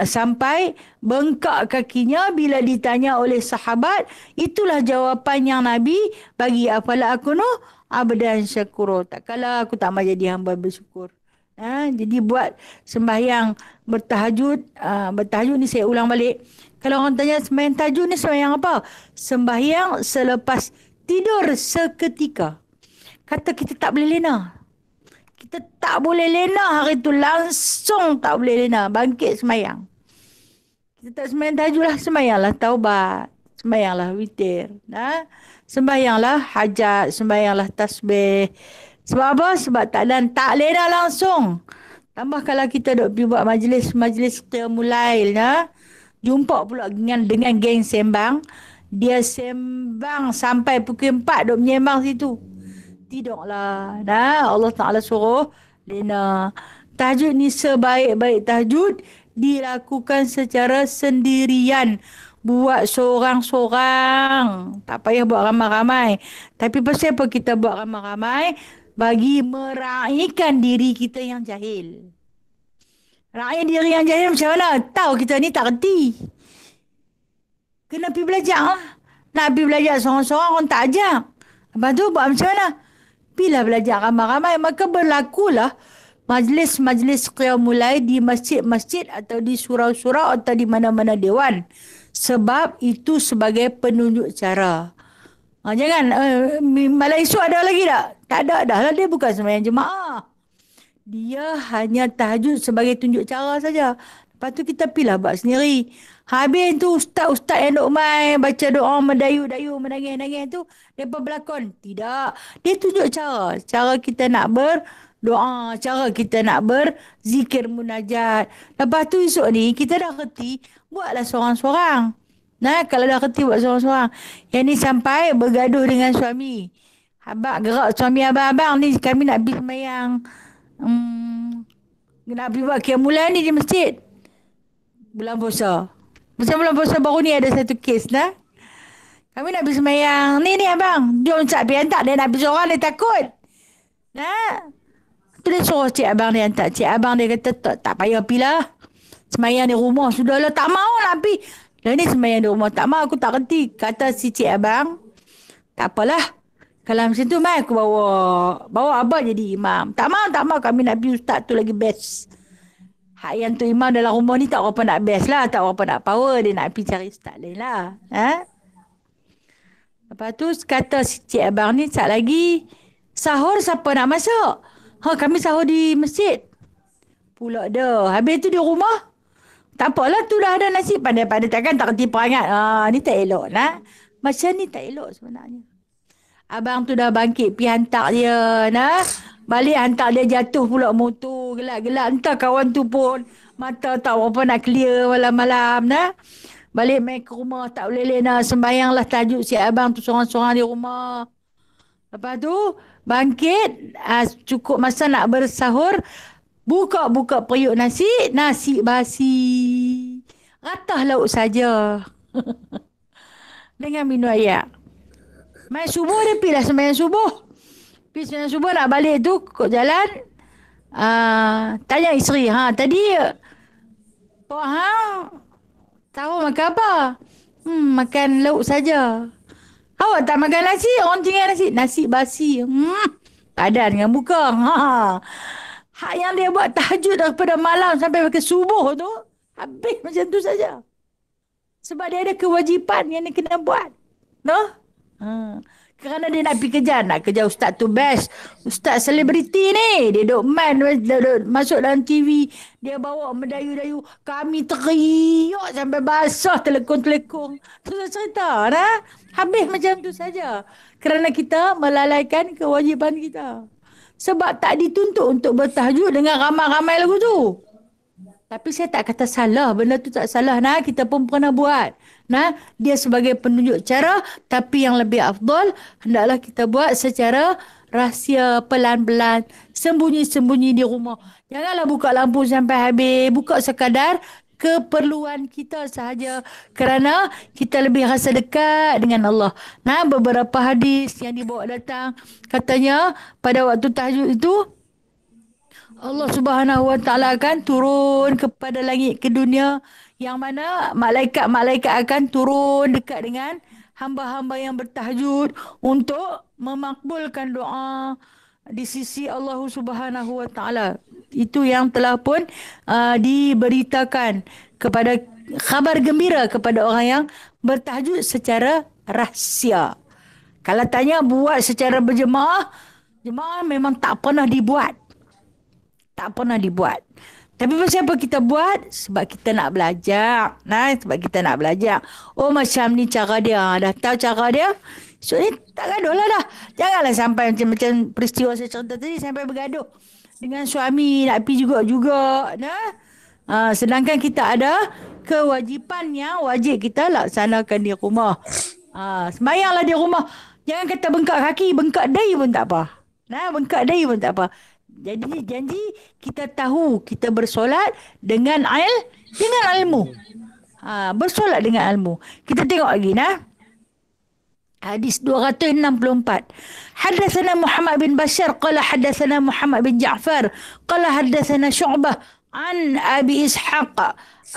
Speaker 1: sampai bengkak kakinya bila ditanya oleh sahabat, itulah jawapan yang Nabi bagi, afala akunu abdan syakura. Tak kala aku tak mau jadi hamba bersyukur. Jadi buat sembahyang bertahajud. Bertahajud ni saya ulang balik. Kalau orang tanya sembahyang tahajud ni sembahyang apa? Sembahyang selepas tidur seketika. Kata kita tak boleh lena. Kita tak boleh lena hari tu. Langsung tak boleh lena. Bangkit sembahyang. Kita tak sembahyang tahajud lah. Sembahyanglah taubat. Sembahyanglah witir. Sembahyanglah hajat. Sembahyanglah tasbih. Sebab apa? Sebab tak lena langsung. Tambah kalau kita duk pergi buat majlis qiyamul lail. Jumpa pula dengan geng sembang. Dia sembang sampai pukul 4 duk menyembang situ. Tidaklah. Allah Ta'ala suruh lena. Tahajud ni sebaik-baik tahajud dilakukan secara sendirian. Buat seorang-seorang. Tak payah buat ramai-ramai. Tapi pasal apa kita buat ramai-ramai? Bagi meraihkan diri kita yang jahil. Raih diri yang jahil macam mana? Tahu kita ni tak reti. Kena pergi belajar lah. Nak pergi belajar seorang-seorang orang tak ajak. Lepas tu buat macam mana? Pergilah belajar ramai-ramai. Maka berlakulah majlis-majlis qiyamul lail di masjid-masjid atau di surau-surau atau di mana-mana dewan. Sebab itu sebagai penunjuk cara. Jangan malam esok ada lagi tak? Tak ada dah lah. Dia bukan sembahyang jemaah. Dia hanya tahajud sebagai tunjuk cara saja. Lepas tu kita pilih buat sendiri. Habis tu ustaz-ustaz yang duk main baca doa mendayu-dayu menangis-nangis tu depa berlakon. Tidak. Dia tunjuk cara. Cara kita nak berdoa, cara kita nak berzikir munajat. Lepas tu esok ni kita dah reti, buatlah seorang-seorang. Kalau dah reti buat seorang-seorang. Yang ni sampai bergaduh dengan suami. Abang gerak suami abang-abang ni kami nak pergi sembahyang. Nak pergi buat qiyamul lail ni di masjid. Bulan puasa. Macam bulan puasa baru ni ada satu kes dah. Kami nak pergi sembahyang. Ni abang. Dia orang pergi hantar. Dia nak pergi seorang. Dia takut. Tu dia suruh cik abang dia hantar. Cik abang dia kata tak payah pergi lah. Sembahyang di rumah. Sudahlah tak mau nak pergi. Lah ni sembahyang di rumah. Tak mau aku tak reti. Kata si cik abang. Tak apalah. Kalau macam tu mai aku bawa abang jadi imam. Tak mau kami nak pergi ustaz tu lagi best. Hak yang tu imam dalam rumah ni tak apa nak best lah. Tak apa nak power. Dia nak pergi cari ustaz lain lah. Lepas tu kata si cik abang ni sat lagi. Sahur siapa nak masuk? Kami sahur di masjid. Pula dah. Habis tu di rumah. Tak apalah tu dah ada nasi. Pandai-pandai takkan tak kerti perangat. Ni tak elok lah. Macam ni tak elok sebenarnya. Abang tu dah bangkit pergi hantar dia. Balik hantar dia jatuh pula motor. Gelap-gelap. Entah kawan tu pun mata tak apa nak clear malam-malam. Balik main ke rumah. Tak boleh lena. Sembahyanglah tajuk si abang tu seorang-seorang di rumah. Lepas tu Bangkit, cukup masa nak bersahur, buka-buka periuk nasi basi. Ratah lauk saja. Dengan minum air. Main subuh dia pergi lah sembahyang subuh. Pergi sembahyang subuh nak balik tu, kok jalan. Tanya isteri, tadi Pak Hang tahu makan apa? Makan lauk saja. Awak tak makan nasi? Orang tinggal nasi basi. Padan dengan buka. Hak yang dia buat tahajud daripada malam sampai ke subuh tu, habis macam tu saja. Sebab dia ada kewajipan yang dia kena buat. No? Kerana dia nak pergi kejar. Nak kejar ustaz tu best. Ustaz selebriti ni. Dia duk main. Duk masuk dalam TV. Dia bawa mendayu-dayu. Kami teriak sampai basah telekong-telekong. Tu cerita. Nah? Habis macam tu saja. Kerana kita melalaikan kewajipan kita. Sebab tak dituntut untuk bertahajud dengan ramai-ramai lagu tu. Tapi saya tak kata salah. Benda tu tak salah. Nah, kita pun pernah buat. Nah, dia sebagai penunjuk cara. Tapi yang lebih afdal, hendaklah kita buat secara rahsia, pelan-pelan. Sembunyi-sembunyi di rumah. Janganlah buka lampu sampai habis. Buka sekadar keperluan kita sahaja. Kerana kita lebih rasa dekat dengan Allah. Nah, beberapa hadis yang dibawa datang. Katanya, pada waktu tahajud itu, Allah Subhanahu Wa Taala akan turun kepada langit ke dunia, yang mana malaikat-malaikat akan turun dekat dengan hamba-hamba yang bertahajud untuk memakbulkan doa di sisi Allah Subhanahu Wa Taala. Itu yang telah pun diberitakan kepada khabar gembira kepada orang yang bertahajud secara rahsia. Kalau tanya buat secara berjemaah, jemaah memang tak pernah dibuat. Tak pernah dibuat. Tapi pasal apa kita buat? Sebab kita nak belajar. Sebab kita nak belajar. Oh, macam ni cara dia. Dah tahu cara dia? So, ni tak gaduh lah dah. Janganlah sampai macam peristiwa saya cerita tadi, sampai bergaduh dengan suami. Nak pergi juga-juga. Sedangkan kita ada kewajipan yang wajib kita laksanakan di rumah. Sembayanglah di rumah. Jangan kata bengkak kaki, bengkak dahi pun tak apa. Bengkak dahi pun tak apa. Jadi janji kita tahu kita bersolat dengan ilmu. Bersolat dengan ilmu. Kita tengok lagi hadis 264. Hadatsana Muhammad bin Bashar qala hadatsana Muhammad bin Ja'far qala hadatsana Syu'bah an Abi Ishaq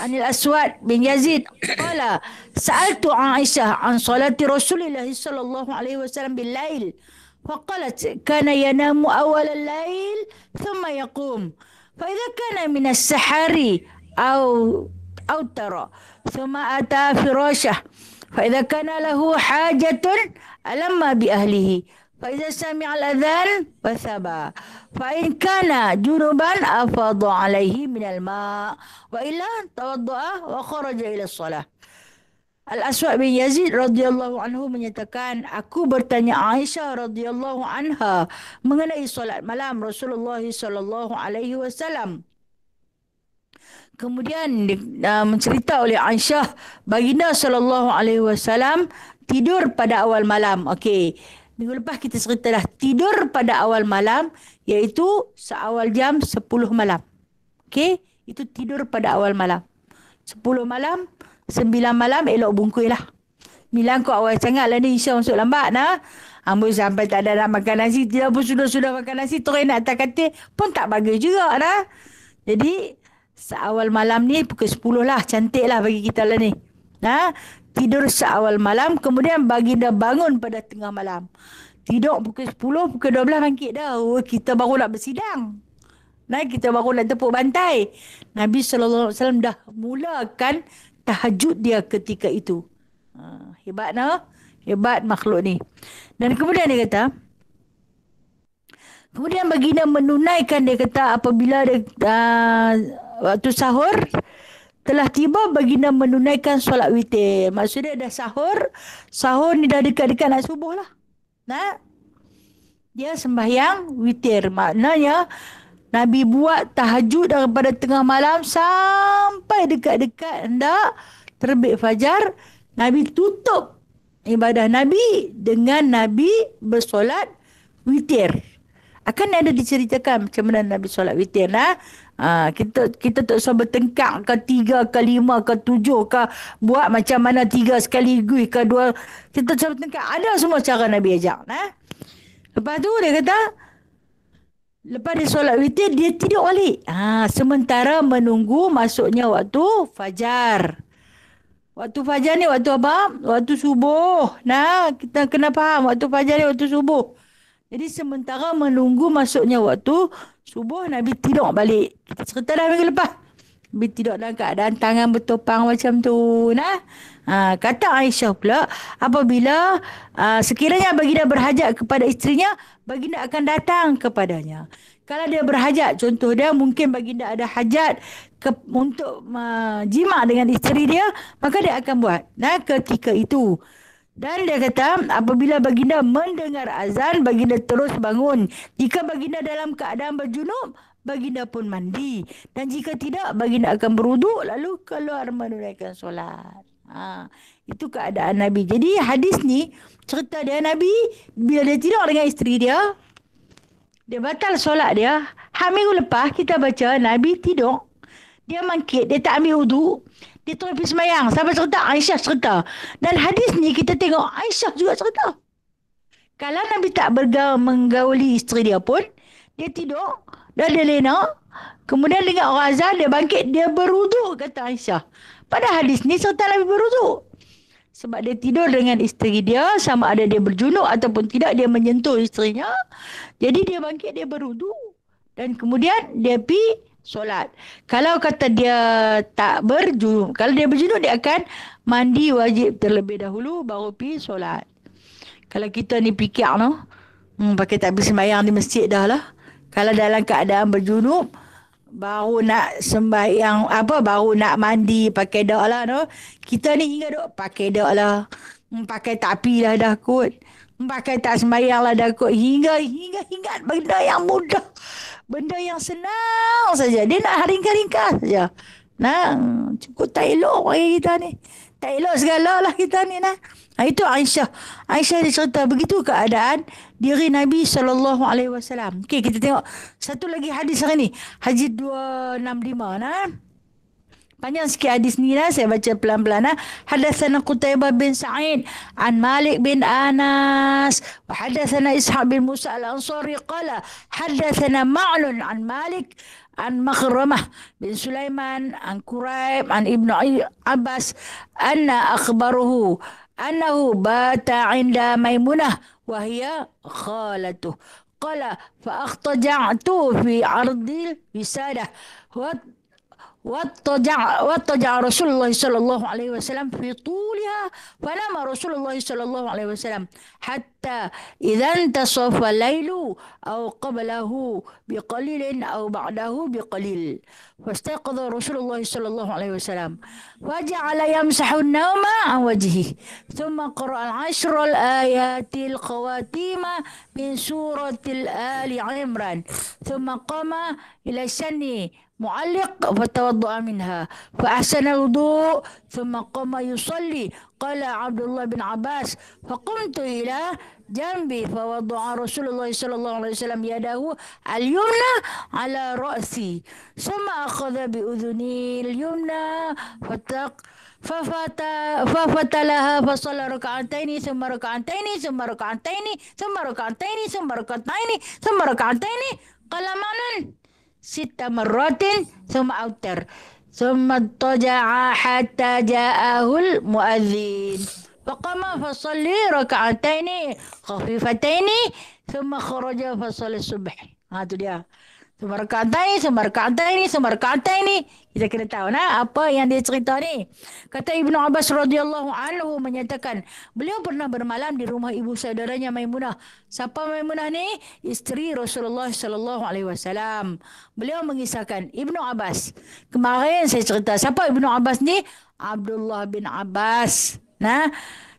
Speaker 1: an al-Aswad bin Yazid qala sa'altu Aisyah an salati Rasulillah sallallahu alaihi wasallam bil lail. فقالت كان ينام أول الليل ثم يقوم فإذا كان من السحر أو ترى ثم أتى فراشه فإذا كان له حاجة ألم بأهله فإذا سمع الأذان وثبى فإن كان جنبا أفاض عليه من الماء وإلا توضأ وخرج إلى الصلاة. Al-Aswad bin Yazid radhiyallahu anhu menyatakan, aku bertanya Aisyah radhiyallahu anha mengenai solat malam Rasulullah sallallahu alaihi wasallam. Kemudian mencerita oleh Aisyah, baginda sallallahu alaihi wasallam tidur pada awal malam. Okey. Minggu lepas kita cerita dah tidur pada awal malam, iaitu seawal jam 10 malam. Okey, itu tidur pada awal malam. 10 malam, 9 malam elok bungkus lah. 9 kau awal sangat lah ni, Isya masuk lambat Ambul sampai tak ada nak makan nasi, dia pun sudah makan nasi, terus nak atas katil pun tak bagus juga Jadi seawal malam ni pukul 10 lah, cantik lah bagi kita lah ni. Tidur seawal malam, kemudian baginda bangun pada tengah malam. Tidur pukul 10, pukul 12 bangkit dah. Kita baru nak bersidang. Kita baru nak tepuk bantai. Nabi SAW dah mulakan tahajud dia ketika itu. Hebat hebat makhluk ni. Dan kemudian dia kata, kemudian baginda menunaikan, dia kata apabila dia waktu sahur telah tiba, baginda menunaikan solat witir. Maksudnya dah sahur ni dah dekat-dekat nak subuh lah. Dia sembahyang witir. Maknanya Nabi buat tahajud daripada tengah malam sampai dekat-dekat hendak terbit fajar. Nabi tutup ibadah Nabi dengan Nabi bersolat witir. Akan ada diceritakan macam mana Nabi solat witir. Kita tak usah bertengkar ke 3 ke 5 ke 7 ke buat macam mana 3 sekaligus ke 2. Kita tak usah bertengkar. Ada semua cara Nabi ajak. Lepas tu dia kata, lepas dia solat witir, dia tidur balik. Sementara menunggu masuknya waktu fajar. Waktu fajar ni waktu apa? Waktu subuh. Kita kena faham. Waktu fajar ni waktu subuh. Jadi sementara menunggu masuknya waktu subuh, Nabi tidur balik. Kita cerita dah minggu lepas. Nabi tidur dalam keadaan tangan bertopang macam tu. Kata Aisyah pula, apabila sekiranya baginda berhajat kepada isterinya, baginda akan datang kepadanya. Kalau dia berhajat, contoh dia mungkin baginda ada hajat untuk jima dengan isteri dia, maka dia akan buat. Ketika itu. Dan dia kata, apabila baginda mendengar azan, baginda terus bangun. Jika baginda dalam keadaan berjunub, baginda pun mandi. Dan jika tidak, baginda akan berwuduk lalu keluar menunaikan solat. Itu keadaan Nabi. Jadi hadis ni, cerita dia Nabi, bila dia tidur dengan isteri dia, dia batal solat dia. Minggu lepas kita baca, Nabi tidur. Dia bangkit, dia tak ambil wuduk. Dia terus pergi semayang. Sampai cerita, Aisyah cerita. Dan hadis ni kita tengok, Aisyah juga cerita. Kalau Nabi tak menggauli isteri dia pun, dia tidur, dan dia lena. Kemudian dengar orang azan, dia bangkit, dia berwuduk, kata Aisyah. Pada hadis ni serta Nabi berwuduk. Sebab dia tidur dengan isteri dia, sama ada dia berjunuk ataupun tidak, dia menyentuh isterinya. Jadi dia bangkit, dia berwuduk. Dan kemudian dia pergi solat. Kalau kata dia tak berjunuk, kalau dia berjunuk, dia akan mandi wajib terlebih dahulu, baru pergi solat. Kalau kita ni fikir pakai tak habis sembahyang di masjid dah lah. Kalau dalam keadaan berjunub, baru nak sembahyang, baru nak mandi, pakai dak lah. Kita ni hingga duk pakai dak lah. Pakai tapi lah dah kot. Pakai tak sembahyang lah dah kot. Hingga benda yang mudah. Benda yang senang saja. Dia nak ringkas-ringkas saja. Cukup tak elok kita ni. Tak elok segala lah kita ni. Itu Aisyah. Aisyah dia cerita begitu keadaan diri Nabi SAW. Okey, kita tengok satu lagi hadis hari ni. Hadis 265. Panjang sikit hadis ni saya baca pelan-pelan. Hadatsana Qutaibah bin Sa'id an Malik bin Anas wa hadatsana Ishaq bin Musa al-Ansari qala hadatsana Ma'lun an Malik an Makhramah bin Sulaiman an Quraib an Ibnu Abbas anna akhbaruhu annahu bata 'inda Maimunah wa hiya khalatuh qala fa akhtaja'tu fi 'ardil wisadah واضطجع رسول الله صلى الله عليه وسلم في طولها فنام رسول الله صلى الله عليه وسلم حتى إذا انتصف الليل أو قبله بقليل أو بعده بقليل فاستيقظ رسول الله صلى الله عليه وسلم وجعل يمسح النوم عن وجهه ثم قرأ العشر الآيات الخواتيم من سورة آل عمران ثم قام إلى السن معلق فتوضأ منها فأحسن الوضوء ثم قام يصلي قال عبد الله بن عباس فقمت إلى جنبي فوضع رسول الله صلى الله عليه وسلم يده اليمنى على رأسي ثم أخذ بأذني اليمنى ففتلها فصلى ركعتين ثم ركعتين ثم ركعتين ثم ركعتين ثم ركعتين ثم ركعتين قال معنا 6 مرات ثم أوتر ثم اضطجع حتى جاءه المؤذن فقام فصلي ركعتين خفيفتين ثم خرج فصلي الصبح. Itu dia. Semarkataini. Kita kena tahu apa yang dia cerita ni. Kata Ibnu Abbas radhiyallahu anhu menyatakan, beliau pernah bermalam di rumah ibu saudaranya Maimunah. Siapa Maimunah ni? Isteri Rasulullah sallallahu alaihi wasallam. Beliau mengisahkan Ibnu Abbas. Kemarin saya cerita siapa Ibnu Abbas ni? Abdullah bin Abbas.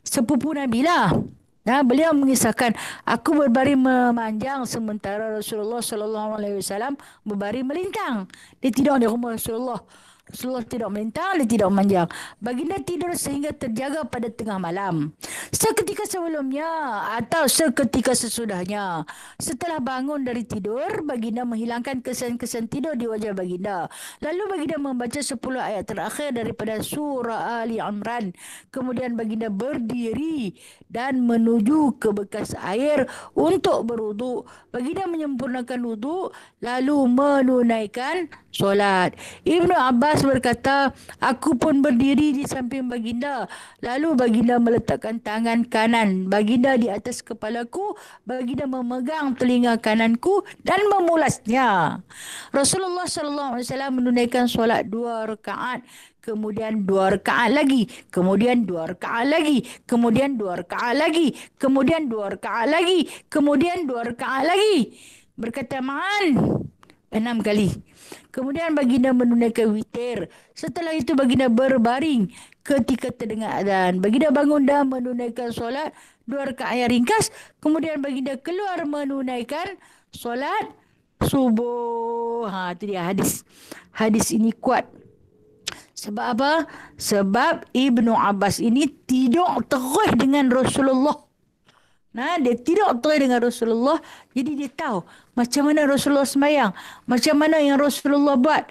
Speaker 1: Sepupu Nabi lah. Beliau mengisahkan, aku berbaring memanjang sementara Rasulullah sallallahu alaihi wasallam berbaring melintang. Dia tidur di rumah Rasulullah. Rasulullah tidak melintang, dia tidak memanjang. Baginda tidur sehingga terjaga pada tengah malam. Seketika sebelumnya atau seketika sesudahnya. Setelah bangun dari tidur, baginda menghilangkan kesan-kesan tidur di wajah baginda. Lalu baginda membaca 10 ayat terakhir daripada surah Ali Imran. Kemudian baginda berdiri dan menuju ke bekas air untuk berwuduk. Baginda menyempurnakan wuduk lalu menunaikan solat. Ibnu Abbas berkata, aku pun berdiri di samping baginda. Lalu baginda meletakkan tangan kanan baginda di atas kepalaku. Baginda memegang telinga kananku dan memulasnya. Rasulullah SAW menunaikan solat 2 rakaat. Kemudian 2 rakaat lagi. Kemudian 2 rakaat lagi. Kemudian 2 rakaat lagi. Kemudian 2 rakaat lagi. Kemudian 2 rakaat lagi. Berkata Ma'an 6 kali. Kemudian baginda menunaikan witir. Setelah itu baginda berbaring ketika terdengar azan. Baginda bangun dan menunaikan solat 2 rakaat yang ringkas. Kemudian baginda keluar menunaikan solat subuh. Itu dia hadis. Hadis ini kuat. Sebab apa? Sebab Ibnu Abbas ini tidak terus dengan Rasulullah. Dia tidak terus dengan Rasulullah. Jadi dia tahu macam mana Rasulullah sembahyang. Macam mana yang Rasulullah buat.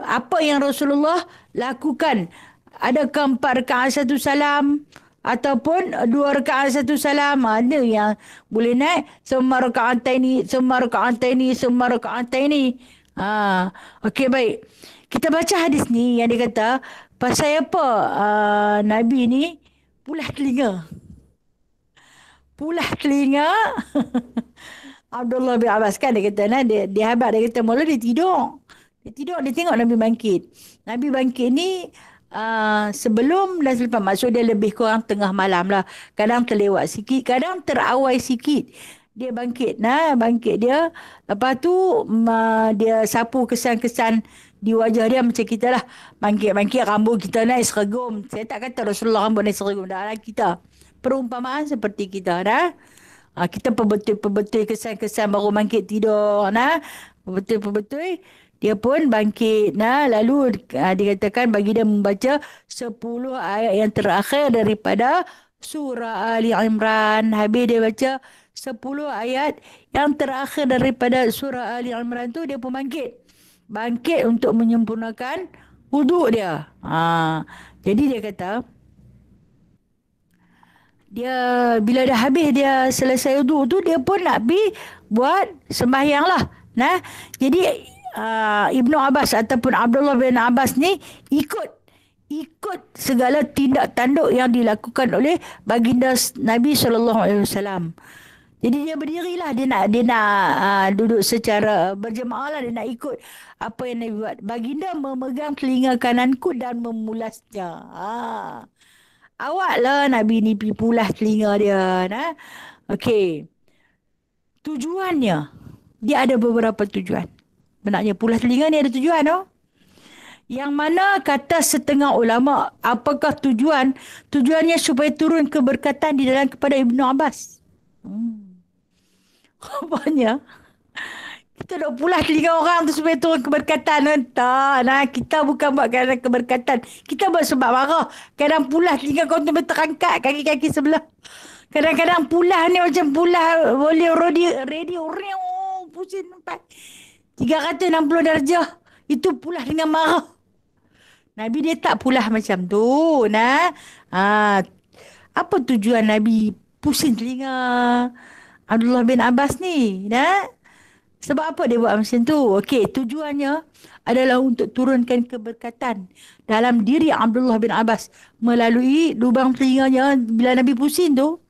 Speaker 1: Apa yang Rasulullah lakukan. Adakah 4 rakaat 1 salam? Ataupun 2 rakaat 1 salam. Ada yang boleh naik. Semua rakaat ini. Semua rakaat ini. Semua rakaat ini. Okey, baik. Kita baca hadis ni yang dia kata, pasal apa Nabi ni pulah telinga. Pulah telinga. Abdullah bin Abbas kan dia kata, dia habat, dia kata, mula dia tidur. Dia tengok Nabi bangkit. Nabi bangkit ni sebelum dan selepas. Maksud dia lebih kurang tengah malam lah. Kadang terlewat sikit, kadang terawai sikit. Dia bangkit. Bangkit dia. Lepas tu dia sapu kesan-kesan di wajah dia macam kita lah. Bangkit-bangkit rambut kita naik seragum. Saya tak kata Rasulullah rambut naik seragum. Dah lah kita. Perumpamaan seperti kita. Kita perbetul-perbetul kesan-kesan baru bangkit tidur. Perbetul-perbetul. Dia pun bangkit. Lalu dikatakan bagi dia membaca 10 ayat yang terakhir daripada surah Ali Imran. Habis dia baca 10 ayat yang terakhir daripada surah Ali Imran tu, dia pun bangkit. Bangkit untuk menyempurnakan wuduk dia. Jadi dia kata, dia bila dah habis dia selesai wuduk tu, dia pun nak pergi buat sembahyang lah. Jadi Ibnu Abbas ataupun Abdullah bin Abbas ni ikut segala tindak tanduk yang dilakukan oleh baginda Nabi SAW. Jadi dia berdirilah, dia nak duduk secara berjemaah lah, dia nak ikut apa yang Nabi buat. Baginda memegang telinga kananku dan memulasnya. Awaklah Nabi ni pergi pulas telinga dia. Okey. Tujuannya, dia ada beberapa tujuan. Benarnya pulas telinga ni ada tujuan, yang mana kata setengah ulama, apakah tujuannya supaya turun keberkatan di dalam kepada Ibnu Abbas. Rupanya kita nak pulas telinga orang tu supaya turun keberkatan. Tak, kita bukan buat kerana keberkatan. Kita buat sebab marah. Kadang pulas telinga kau tu terangkat kaki-kaki sebelah. Kadang-kadang pulas ni macam pulas boleh radio pusing nampak 360 darjah. Itu pulas dengan marah. Nabi dia tak pulas macam tu. Apa tujuan Nabi pusing telinga Abdullah bin Abbas ni? Sebab apa dia buat macam tu? Okey, tujuannya adalah untuk turunkan keberkatan dalam diri Abdullah bin Abbas melalui lubang telinganya bila Nabi pusing tu.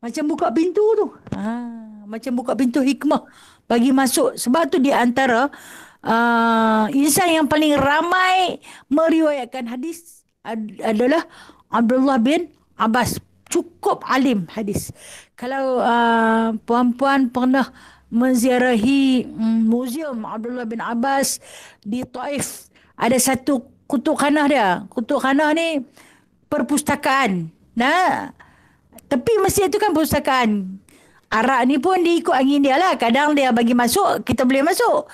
Speaker 1: Macam buka pintu tu. Macam buka pintu hikmah bagi masuk. Sebab tu di antara insan yang paling ramai meriwayatkan hadis adalah Abdullah bin Abbas. Cukup alim hadis. Kalau puan-puan pernah menziarahi muzium Abdullah bin Abbas di Taif, ada satu kutubkhanah dia. Kutubkhanah ni perpustakaan. Tapi masjid itu kan perpustakaan. Arak ni pun dia ikut angin dia lah. Kadang dia bagi masuk, kita boleh masuk.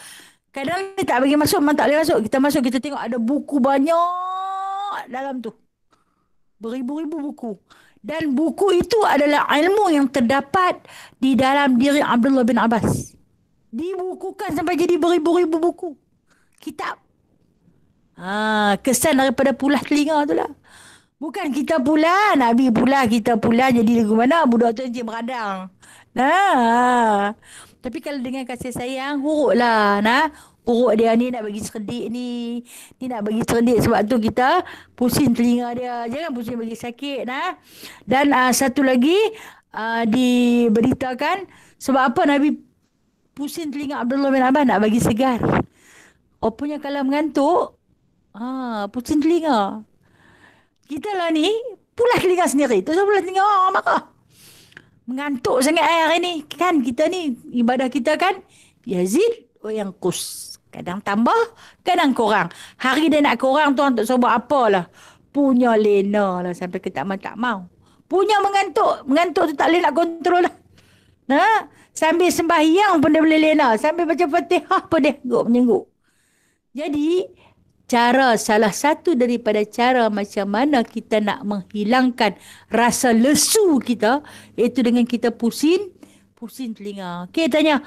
Speaker 1: Kadang dia tak bagi masuk, memang tak boleh masuk. Kita masuk, kita tengok ada buku banyak dalam tu. Beribu-ribu buku. Dan buku itu adalah ilmu yang terdapat di dalam diri Abdullah bin Abbas. Dibukukan sampai jadi beribu-ribu buku. Kitab. Kesan daripada pulas telinga tu lah. Bukan kita pula, Nabi pula, kita pula jadi lagu mana, budak tu encik beradang. Nah. Tapi kalau dengan kasih sayang, huruk lah. Nah. Huruk dia ni nak bagi cerdik ni. Ni nak bagi cerdik sebab tu kita pusing telinga dia. Jangan pusing bagi sakit. Nah. Dan satu lagi, diberitakan sebab apa Nabi pusing telinga Abdullah bin Abbas nak bagi segar. Rupanya kalau mengantuk, pusing telinga. Kita lah ni pulas telinga sendiri. Tu pulas telinga orang marah. Mengantuk sangat hari ni. Kan kita ni ibadah kita kan yazid wa yanqus. Kadang tambah, kadang kurang. Hari dia nak kurang tu untuk sebab apalah. Punya lena lah sampai ke tak mau. Punya mengantuk. Mengantuk tu tak boleh nak kontrol lah. Sambil sembahyang pun dia boleh lena. Sambil baca Fatihah pun dia menyengguk. Jadi, salah satu daripada cara macam mana kita nak menghilangkan rasa lesu kita, iaitu dengan kita pusing telinga. Okey, tanya,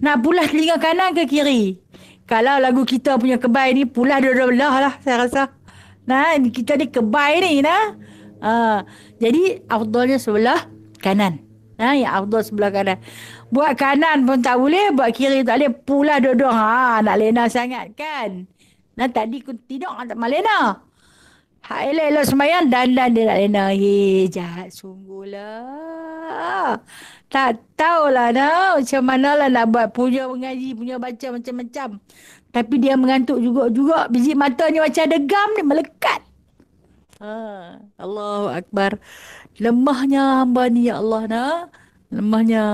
Speaker 1: nak pulas telinga kanan ke kiri? Kalau lagu kita punya kebai ni, pulas dua-dua belah lah, saya rasa. Nah, kita ni kebai ni, nah. Jadi, afdalnya sebelah kanan. Yang afdal sebelah kanan. Buat kanan pun tak boleh, buat kiri tak boleh, pulas dua-dua. Nak lena sangat kan? Nah, tadi aku tidur tak malah lena. Hak elok-elok sembahyang dandan dia nak lena. Jahat sungguhlah. Tak tahulah macam mana lah nak buat punya mengaji, punya baca macam-macam. Tapi dia mengantuk juga. Biji matanya macam ada gam ni melekat. Allahu Akbar. Lemahnya hamba ni ya Allah Lemahnya.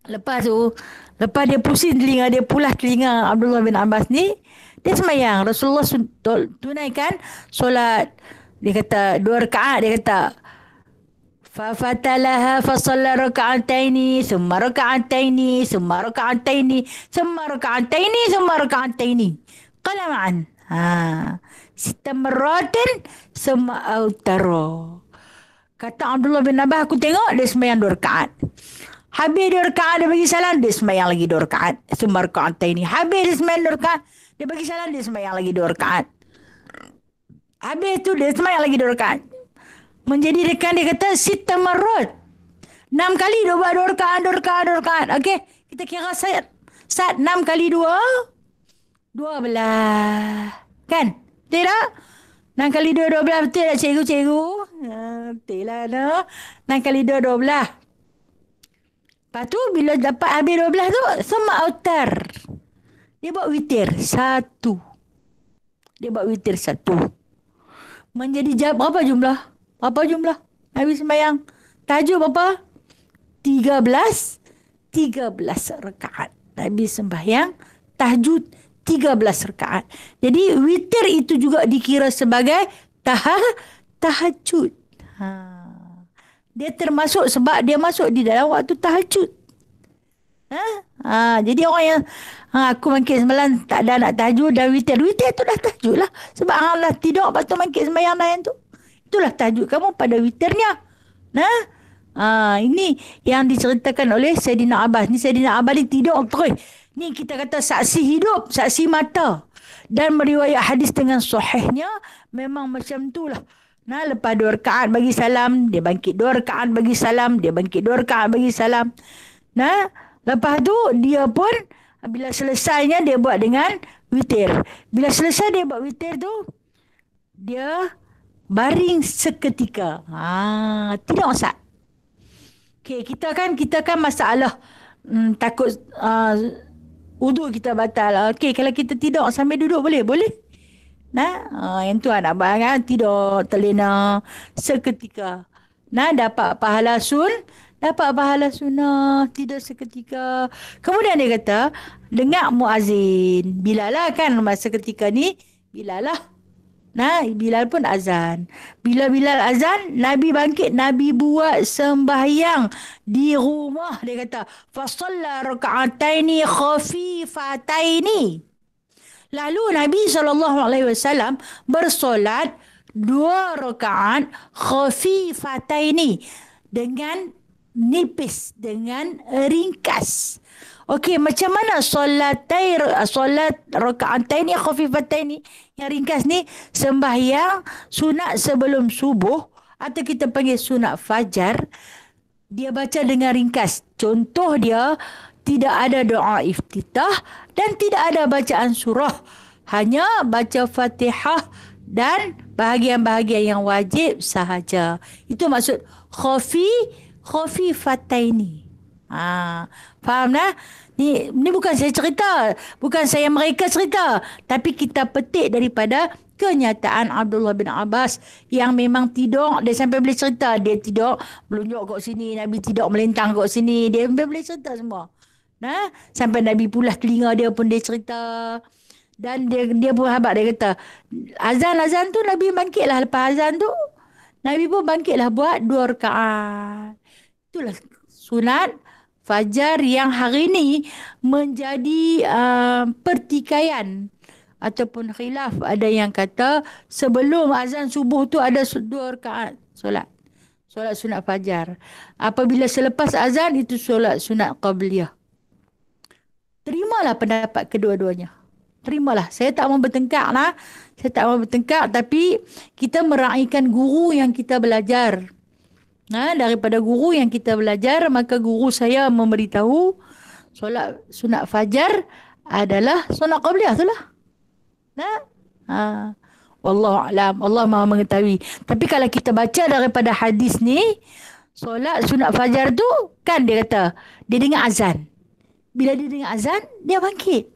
Speaker 1: Lepas dia pusing telinga, dia pulas telinga Abdullah bin Abbas ni, dia sembahyang. Rasulullah tunaikan solat. Dia kata 2 rakaat, dia kata fafatalaha fasalla raka'ataini summa raka'ataini summa raka'ataini summa raka'ataini summa raka'ataini qala ma'an sita marratin summa autaro. Kata Abdullah bin Abbas, aku tengok dia sembahyang 2 rakaat. Habis 2 rakaat dia bagi salam, dia sembahyang lagi 2 rakaat. Summa raka'ataini. Habis dia sembahyang 2 rakaat, dia bagi salam, dia sembahyang lagi 2 rakaat. Habis tu dia sembahyang lagi 2 rakaat. Menjadi rekan dia kata sita marrat. 6 kali dia buat 2 rakaat, 2 rakaat, 2 rakaat. Okey, kita kira sat 6 kali 2, 12. Kan? Betul tak? 6 kali 2, 12. Betul tak cikgu? Betul lah 6 kali 2, 12. Lepas tu bila dapat habis 12 tu, semua autar. Dia buat witir 1. Dia buat witir 1. Menjadi berapa jumlah? Habis sembahyang. Tajuk berapa? 13 rakaat. Habis sembahyang tahajud 13 rakaat. Jadi witir itu juga dikira sebagai tahajud. Dia termasuk sebab dia masuk di dalam waktu tahajud. Jadi orang yang aku mangkit semalam tak ada nak tahajud dan witir. Witir tu dah tahajud lah. Sebab Allah tidur lepas tu mangkit sembahyang lain tu. Itulah tahajud kamu pada witirnya. Ini yang diceritakan oleh Sayyidina Abbas. Ni Sayyidina Abbas ni tidur terus. Ni kita kata saksi hidup, saksi mata. Dan meriwayat hadis dengan sahihnya memang macam tu lah. Lepas 2 rakaat bagi salam, dia bangkit 2 rakaat bagi salam, dia bangkit 2 rakaat bagi salam. Lepas tu dia pun bila selesainya dia buat dengan witir. Bila selesai dia buat witir tu, dia baring seketika. Tidak usah. Okay, kita kan masalah takut wuduk kita batal. Okay, kalau kita tidur sambil duduk boleh? Yang tu anak barang tidur terlena seketika. Dapat pahala sunnah tidur seketika. Kemudian dia kata dengar muazzin. Bilalah kan masa ketika ni bilalah. Nah, Bilal pun azan. Bila Bilal azan, Nabi bangkit, Nabi buat sembahyang di rumah. Dia kata, fasalla raka'ataini khafifataini. Lalu Nabi SAW bersolat 2 rakaat khafifataini dengan nipis, dengan ringkas. Okey, macam mana solat rakaatain khafifataini yang ringkas ni? Sembahyang sunat sebelum subuh atau kita panggil sunat fajar, dia baca dengan ringkas. Contoh dia, tidak ada doa iftitah dan tidak ada bacaan surah. Hanya baca Fatihah dan bahagian-bahagian yang wajib sahaja. Itu maksud khafifataini. Faham dah? Ni bukan saya cerita. Bukan saya mereka cerita. Tapi kita petik daripada kenyataan Abdullah bin Abbas yang memang tidur. Dia sampai boleh cerita. Dia tidur melunjuk kat sini. Nabi tidur melintang kat sini. Dia sampai boleh cerita semua. Nah, sampai Nabi pulas telinga dia pun dia cerita. Dan dia pun habaq, dia kata, azan tu Nabi bangkitlah. Lepas azan tu Nabi pun bangkitlah buat 2 rakaat. Itulah sunat fajar yang hari ini menjadi pertikaian ataupun khilaf. Ada yang kata sebelum azan subuh tu ada 2 rakaat solat sunat fajar. Apabila selepas azan itu solat sunat qabliyah. Terimalah pendapat kedua-duanya. Terimalah. Saya tak mau bertengkar lah. Saya tak mau bertengkar, tapi kita meraihkan guru yang kita belajar. Daripada guru yang kita belajar, maka guru saya memberitahu solat sunat fajar adalah solat qabliyah tu lah. Wallahu a'lam. Allah Maha mengetahui. Tapi kalau kita baca daripada hadis ni, solat sunat fajar tu kan dia kata dia dengar azan. Bila dia dengar azan, dia bangkit.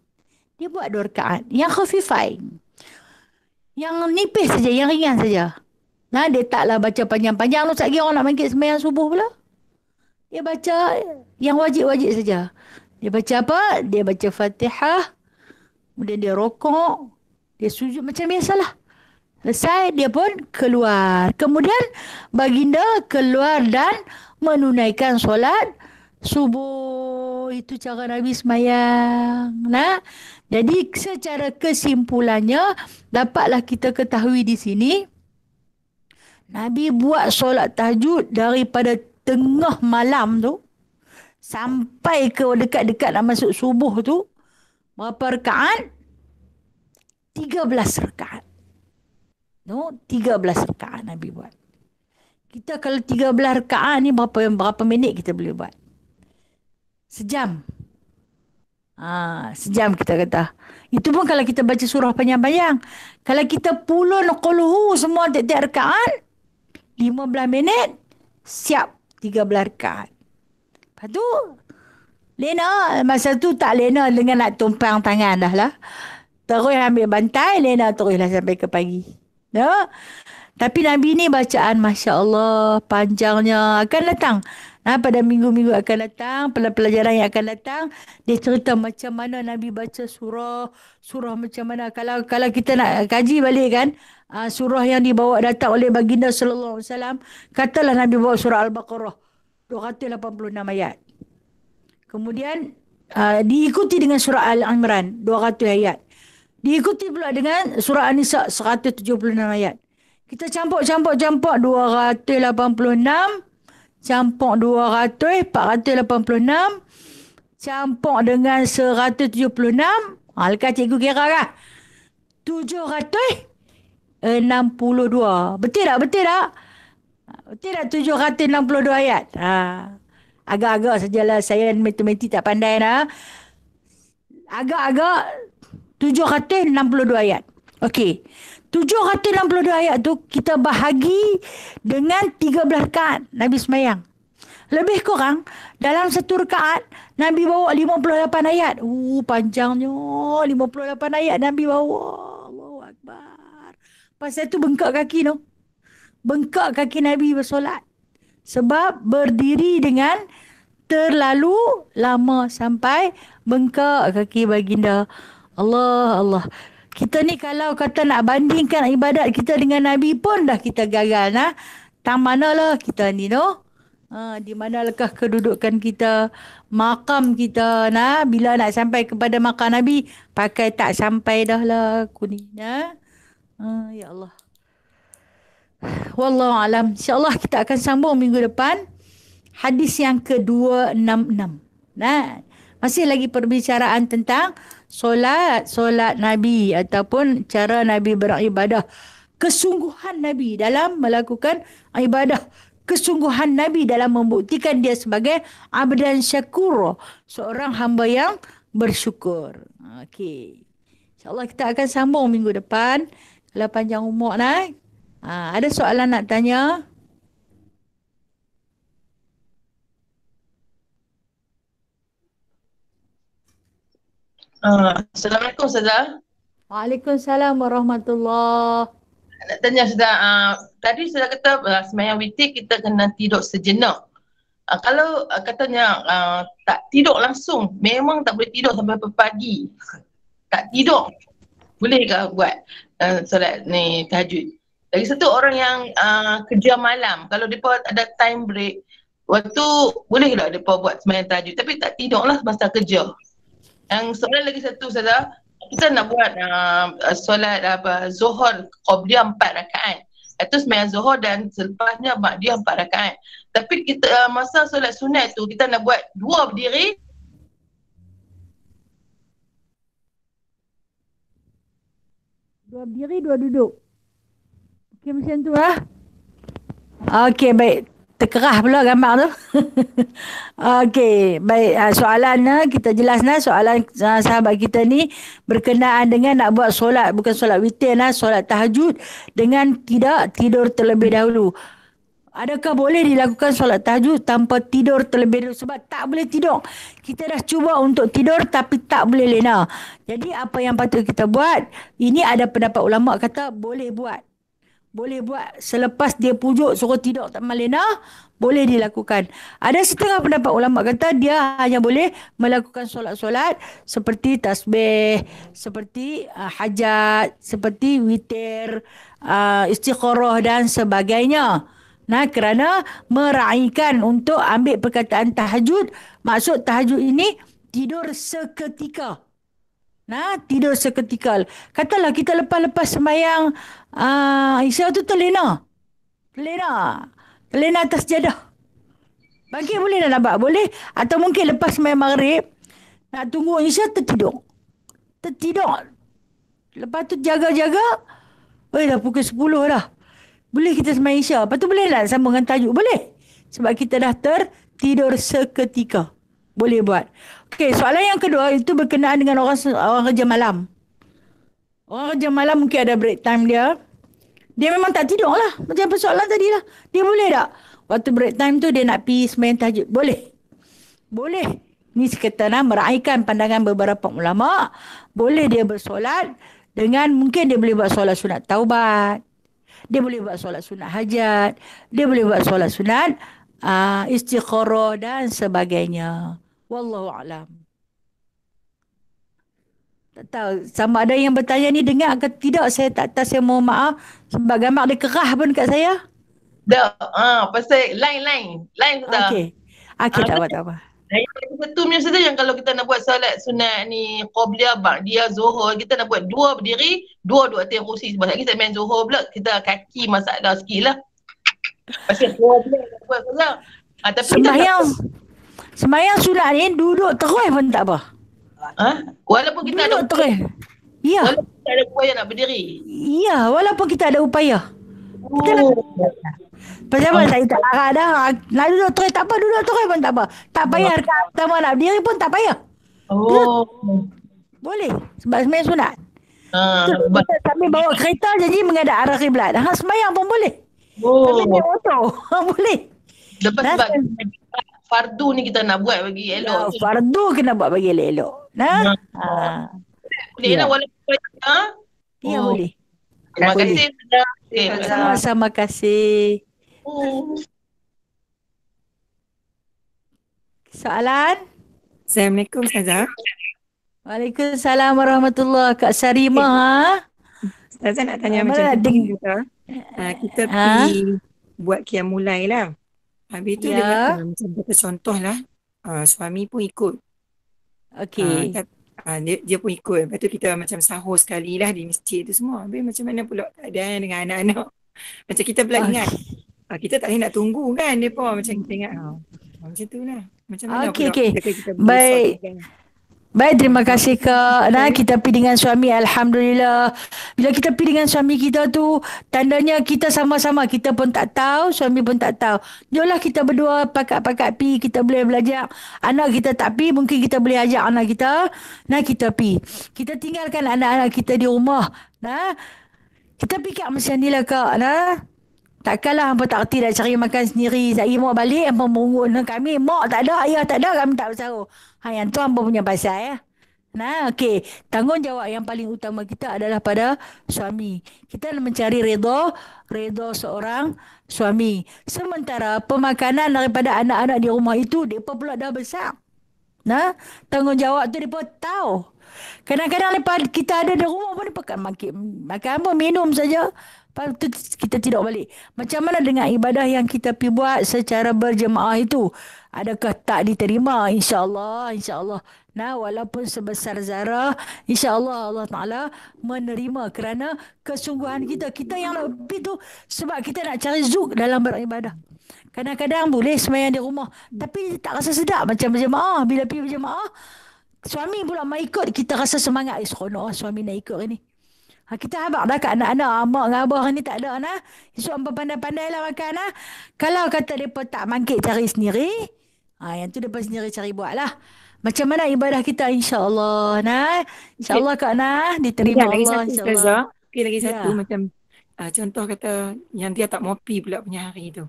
Speaker 1: Dia buat 2 rakaat yang khafifain. Yang nipis saja, yang ringan saja. Dia taklah baca panjang-panjang. Lu lagi orang nak bangkit sembahyang subuh pula. Dia baca yang wajib-wajib saja. Dia baca apa? Dia baca Fatihah. Kemudian dia rokok. Dia sujud macam biasalah. Selesai, dia pun keluar. Kemudian baginda keluar dan menunaikan solat subuh. Itu cara Nabi sembahyang. Jadi secara kesimpulannya, dapatlah kita ketahui di sini, Nabi buat solat tahajud daripada tengah malam tu sampai ke dekat-dekat nak masuk subuh tu. Berapa rakaat? 13 rakaat. 13 rakaat Nabi buat. Kita kalau 13 rakaat ni berapa minit kita boleh buat? Sejam. Sejam kita kata. Itu pun kalau kita baca surah panjang-panjang. Kalau kita pulun quluhu semua tiap-tiap rakaat, 15 minit, siap 13 rakaat. Lepas tu, lena. Masa tu tak lena dengan nak tumpang tangan dah lah. Terus ambil bantai, lena teruslah sampai ke pagi. Tapi Nabi ni bacaan Masya Allah, panjangnya akan datang. Pada minggu-minggu akan datang, pelajaran yang akan datang, dia cerita macam mana Nabi baca surah macam mana. Kalau kita nak kaji balik kan, surah yang dibawa datang oleh baginda sallallahu alaihi wasallam, katalah Nabi bawa surah Al-Baqarah 286 ayat. Kemudian diikuti dengan surah Al-Imran 200 ayat. Diikuti pula dengan surah An-Nisa 176 ayat. Kita campur 286, campur 200, 486, campur dengan 176. Lekas cikgu kira kan? 762. Betul tak? Betul tak? Betul tak 762 ayat? Agak-agak sajalah, saya matematik tak pandai dah. Agak-agak 762 ayat. Okey. 762 ayat tu kita bahagi dengan 13 rakaat Nabi sembahyang. Lebih kurang dalam satu rakaat Nabi bawa 58 ayat. Panjangnya 58 ayat Nabi bawa. Allahu Akbar. Pasal tu bengkak kaki tu. Bengkak kaki Nabi bersolat. Sebab berdiri dengan terlalu lama sampai bengkak kaki baginda. Allah. Kita ni kalau kata nak bandingkan ibadat kita dengan Nabi pun dah kita gagal nah. Tang manalah kita ni no? Di manakah kedudukan kita, makam kita nah, bila nak sampai kepada makam Nabi, pakai tak sampai dah lah aku ni nah. Ya Allah. Wallahu alam. InsyaAllah kita akan sambung minggu depan. Hadis yang ke-266. Nah, masih lagi perbicaraan tentang solat Nabi ataupun cara Nabi beribadah. Kesungguhan Nabi dalam melakukan ibadah. Kesungguhan Nabi dalam membuktikan dia sebagai abdan syakur. Seorang hamba yang bersyukur. Okey. InsyaAllah kita akan sambung minggu depan. Kalau panjang umur nah. Ada soalan nak tanya?
Speaker 2: Assalamualaikum Ustazah.
Speaker 1: Waalaikumsalam warahmatullahi.
Speaker 2: Nak tanya Ustazah, tadi Ustazah kata sembahyang witir kita kena tidur sejenak. Kalau katanya tak tidur langsung, memang tak boleh tidur sampai pagi. Tak tidur, boleh ke buat solat ni tahajud? Lagi satu orang yang kerja malam, kalau mereka ada time break, waktu boleh tak mereka buat sembahyang tahajud? Tapi tak tidur lah masa kerja. Yang soalan lagi satu Ustazah, kita nak buat solat Zuhur Qobliyah 4 rakaat. Itu sembahyang Zuhur dan selepasnya Ba'diyah 4 rakaat. Tapi kita masa solat sunat tu kita nak buat 2 berdiri.
Speaker 1: Dua berdiri, dua duduk. Okey, macam tu lah. Okey, baik. Terkerah pula gambar tu. Okey, baik. Soalannya kita jelas nah. Soalan sahabat kita ni berkenaan dengan nak buat solat, bukan solat witir nah, solat tahajud dengan tidak tidur terlebih dahulu. Adakah boleh dilakukan solat tahajud tanpa tidur terlebih dahulu? Sebab tak boleh tidur. Kita dah cuba untuk tidur tapi tak boleh lena. Jadi apa yang patut kita buat? Ini ada pendapat ulama kata boleh buat. Boleh buat selepas dia pujuk suruh tidur tak malena, boleh dilakukan. Ada setengah pendapat ulama kata dia hanya boleh melakukan solat-solat seperti tasbih, seperti hajat, seperti witir, istikharah dan sebagainya. Nah, kerana meraihkan untuk ambil perkataan tahajud, maksud tahajud ini tidur seketika. Nah, tidur seketika. Katalah kita lepas-lepas sembahyang Isya tu terlena. Terlena atas jadah. Bagi boleh tak nampak? Boleh. Atau mungkin lepas sembahyang maghrib, nak tunggu Isya tertidur. Lepas tu jaga-jaga. Dah pukul 10 dah. Boleh kita sembahyang Isya. Lepas tu boleh tak sambung dengan tajuk? Boleh. Sebab kita dah tertidur seketika. Boleh buat. Okey, soalan yang kedua itu berkenaan dengan orang kerja malam. Orang kerja malam mungkin ada break time dia. Dia memang tak tidur lah. Macam persoalan tadi lah. Dia boleh tak? Waktu break time tu dia nak pergi sembahyang tahajud. Boleh. Boleh. Ni sekata meraihkan pandangan beberapa ulama. Boleh dia bersolat dengan mungkin dia boleh buat solat sunat taubat. Dia boleh buat solat sunat hajat. Dia boleh buat solat sunat istikharah dan sebagainya. Wallahu a'lam. Tak tahu. Sama ada yang bertanya ni dengar ke tidak. Saya tak tahu. Saya mohon maaf. Sebab gambar dia kerah pun kat saya.
Speaker 2: Dah, pasal line sudah.
Speaker 1: Okey. Okey, tak apa.
Speaker 2: Yang satu punya Ustazah yang kalau kita nak buat solat sunat ni Qobliyah, Ba'diyah, Zuhur, kita nak buat 2 berdiri, 2 duduk atas kursi. Sebab lagi saya main Zuhur pula, kita kaki masalah sikit lah. Pasal 2 pula nak buat Ustazah. Tapi
Speaker 1: sembahyang sunat ni duduk terus pun tak apa.
Speaker 2: Walaupun kita
Speaker 1: duduk
Speaker 2: ada
Speaker 1: terus. Ya.
Speaker 2: Walaupun kita ada upaya nak berdiri.
Speaker 1: Ya, walaupun kita ada upaya. Pasal apa saya tak arah dah. Nak duduk terus tak apa, duduk terus pun tak apa. Tak payah rakaat pertama nak berdiri pun tak payah. Boleh. Sebab sembahyang sunat. Kita sambil bawa kereta jadi menghadap arah kiblat. Sembahyang pun boleh. Sambil naik motor. Boleh.
Speaker 2: Lepas sebab fardu ni kita nak buat bagi elok.
Speaker 1: Fardu kena buat bagi elok.
Speaker 2: Boleh lah walaupun
Speaker 1: ya boleh.
Speaker 2: Terima kasih.
Speaker 1: Sama-sama kasih. Soalan?
Speaker 3: Assalamualaikum Ustazah.
Speaker 1: Waalaikumsalam warahmatullahi Kak
Speaker 3: Eh,
Speaker 1: Sarimah. Ha?
Speaker 3: Ustazah nak tanya macam
Speaker 1: Mana
Speaker 3: tu pun
Speaker 1: ding?
Speaker 3: kata, kita pi
Speaker 1: Ha?
Speaker 3: buat qiyamul lail lah. Habis tu dengan
Speaker 1: Ya.
Speaker 3: macam kata contoh lah, suami pun ikut. Ah,
Speaker 1: Okey.
Speaker 3: tak, dia pun ikut. Lepas tu kita macam sahur sekali lah di masjid tu semua. Habis macam mana pula keadaan dengan anak-anak. Macam kita pula ingat,
Speaker 1: Okey.
Speaker 3: kita tak boleh nak tunggu kan mereka. Macam kita ingat, macam tu lah. Macam mana
Speaker 1: Okey,
Speaker 3: pula
Speaker 1: okey.
Speaker 3: kita berdosa
Speaker 1: Baik.
Speaker 3: juga.
Speaker 1: Baik, terima
Speaker 3: Awak
Speaker 1: kasih
Speaker 3: boleh
Speaker 1: Kak.
Speaker 3: cerita
Speaker 1: Nah,
Speaker 3: ya?
Speaker 1: kita pergi dengan suami, Alhamdulillah. Bila kita pergi dengan suami kita tu, tandanya kita sama-sama. Kita pun tak tahu, suami pun tak tahu. Jomlah kita berdua pakat-pakat pi, kita boleh belajar. Anak kita tak pi, mungkin kita boleh ajak anak kita. Nah, kita pi. Kita tinggalkan anak-anak kita di rumah. Nah, kita fikir macam ni lah Kak. Nah. Takkanlah hampa tak kerti nak cari makan sendiri. Saya mau balik, hampa merungut dengan kami. Mak tak ada, ayah tak ada, kami tak bersahur. Yang tu hampa punya pasal ya. Nah, okey. Tanggungjawab yang paling utama kita adalah pada suami. Kita nak mencari redha seorang suami. Sementara pemakanan daripada anak-anak di rumah itu, mereka pula dah besar. Nah, tanggungjawab tu mereka tahu. Kadang-kadang lepas kita ada di rumah pun dia makan apa, minum saja. Lepas tu kita tidak balik. Macam mana dengan ibadah yang kita pergi buat secara berjemaah itu? Adakah tak diterima? InsyaAllah, insyaAllah. Nah, walaupun sebesar zarah, insyaAllah Allah Ta'ala menerima kerana kesungguhan kita. Kita yang nak pergi tu sebab kita nak cari zuk dalam beribadah. Kadang-kadang boleh sembahyang di rumah. Tapi tak rasa sedap macam berjemaah. Bila pergi berjemaah, suami pula mau ikut, kita rasa semangat. Seronok suami nak ikut ni. Kita habaq dah kat anak-anak. Mak dengan abah ni tak ada nah. Esok hampa pandai-pandai lah makan nah. Kalau kata mereka tak mangkit cari sendiri, yang tu mereka sendiri cari buat lah. Macam mana ibadah kita insya-Allah nah.
Speaker 3: Okey.
Speaker 1: Insya-Allah Kak nah
Speaker 3: Sekejap,
Speaker 1: diterima
Speaker 3: lagi
Speaker 1: Allah
Speaker 3: satu
Speaker 1: insya-Allah.
Speaker 3: Ustazah. Okey, lagi satu
Speaker 1: Ya.
Speaker 3: macam contoh kata yang dia tak mau pi pula punya hari tu.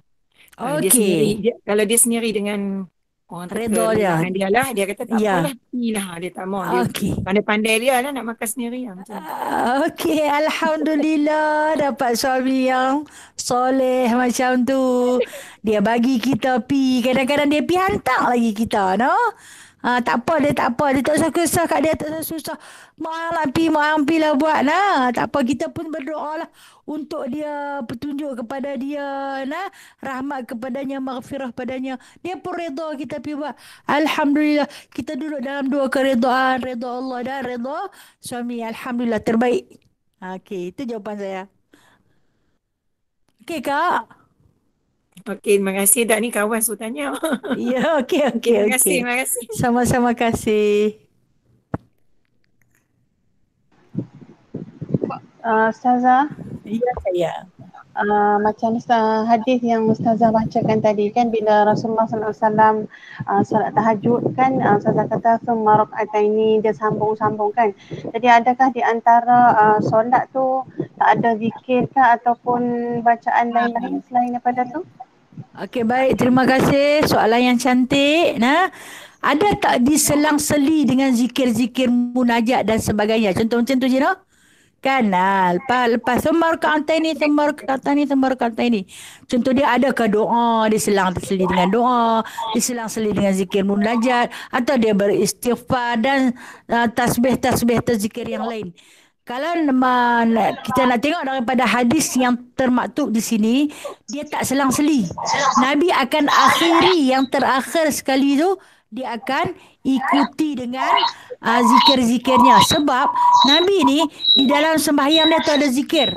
Speaker 3: Dia sendiri,
Speaker 1: Okey.
Speaker 3: kalau dia sendiri dengan orang
Speaker 1: Redha dia.
Speaker 3: terkeluargaan dia lah, dia kata tak apalah,
Speaker 1: Ya.
Speaker 3: pilah. Dia tak mau, dia
Speaker 1: Okey.
Speaker 3: pandai-pandai dia lah nak makan sendiri lah macam tu.
Speaker 1: Okey, Alhamdulillah dapat suami yang soleh macam tu. Dia bagi kita pi. Kadang-kadang dia pi hantar lagi kita, no? Tak apa, dia tak apa. Dia tak usah kesah kat dia, tak usah susah. Mak ang pi lah buat, nah. Tak apa, kita pun berdoa lah untuk dia, petunjuk kepada dia, nah. Rahmat kepadanya, maghfirah padanya. Dia pun redha kita pi buat. Alhamdulillah, kita duduk dalam dua keredaan, redha Allah dan redha suami. Alhamdulillah, terbaik. Okey, itu jawapan saya. Okey, Kak.
Speaker 3: Okey, terima kasih. Dah ni kawan suruh tanya.
Speaker 1: Ya, okey,
Speaker 3: Okey,
Speaker 1: okey,
Speaker 3: terima kasih,
Speaker 1: okey.
Speaker 3: terima kasih.
Speaker 1: Sama-sama kasih.
Speaker 4: Ustazah,
Speaker 1: Ya, saya.
Speaker 4: macam hadis yang Ustazah bacakan tadi kan, bila Rasulullah SAW solat tahajud kan, Ustazah kata summa raka'ataini, dia sambung-sambung kan. Jadi adakah di antara solat tu tak ada zikir ke ataupun bacaan lain-lain selain daripada tu?
Speaker 1: Okey, baik. Terima kasih. Soalan yang cantik. Nah, ada tak diselang-seli dengan zikir-zikir munajat dan sebagainya? Contoh macam tu je, no? Kan, lepas summa raka'ataini, summa raka'ataini, summa raka'ataini. Contoh dia adakah doa, diselang-seli dengan doa, diselang-seli dengan zikir munajat, atau dia beristighfar dan tasbih-tasbih atau zikir yang lain. Kalau kita nak tengok daripada hadis yang termaktub di sini, dia tak selang-seli. Nabi akan akhiri yang terakhir sekali tu, dia akan ikuti dengan zikir-zikirnya. Sebab Nabi ni di dalam sembahyang dia tu ada zikir.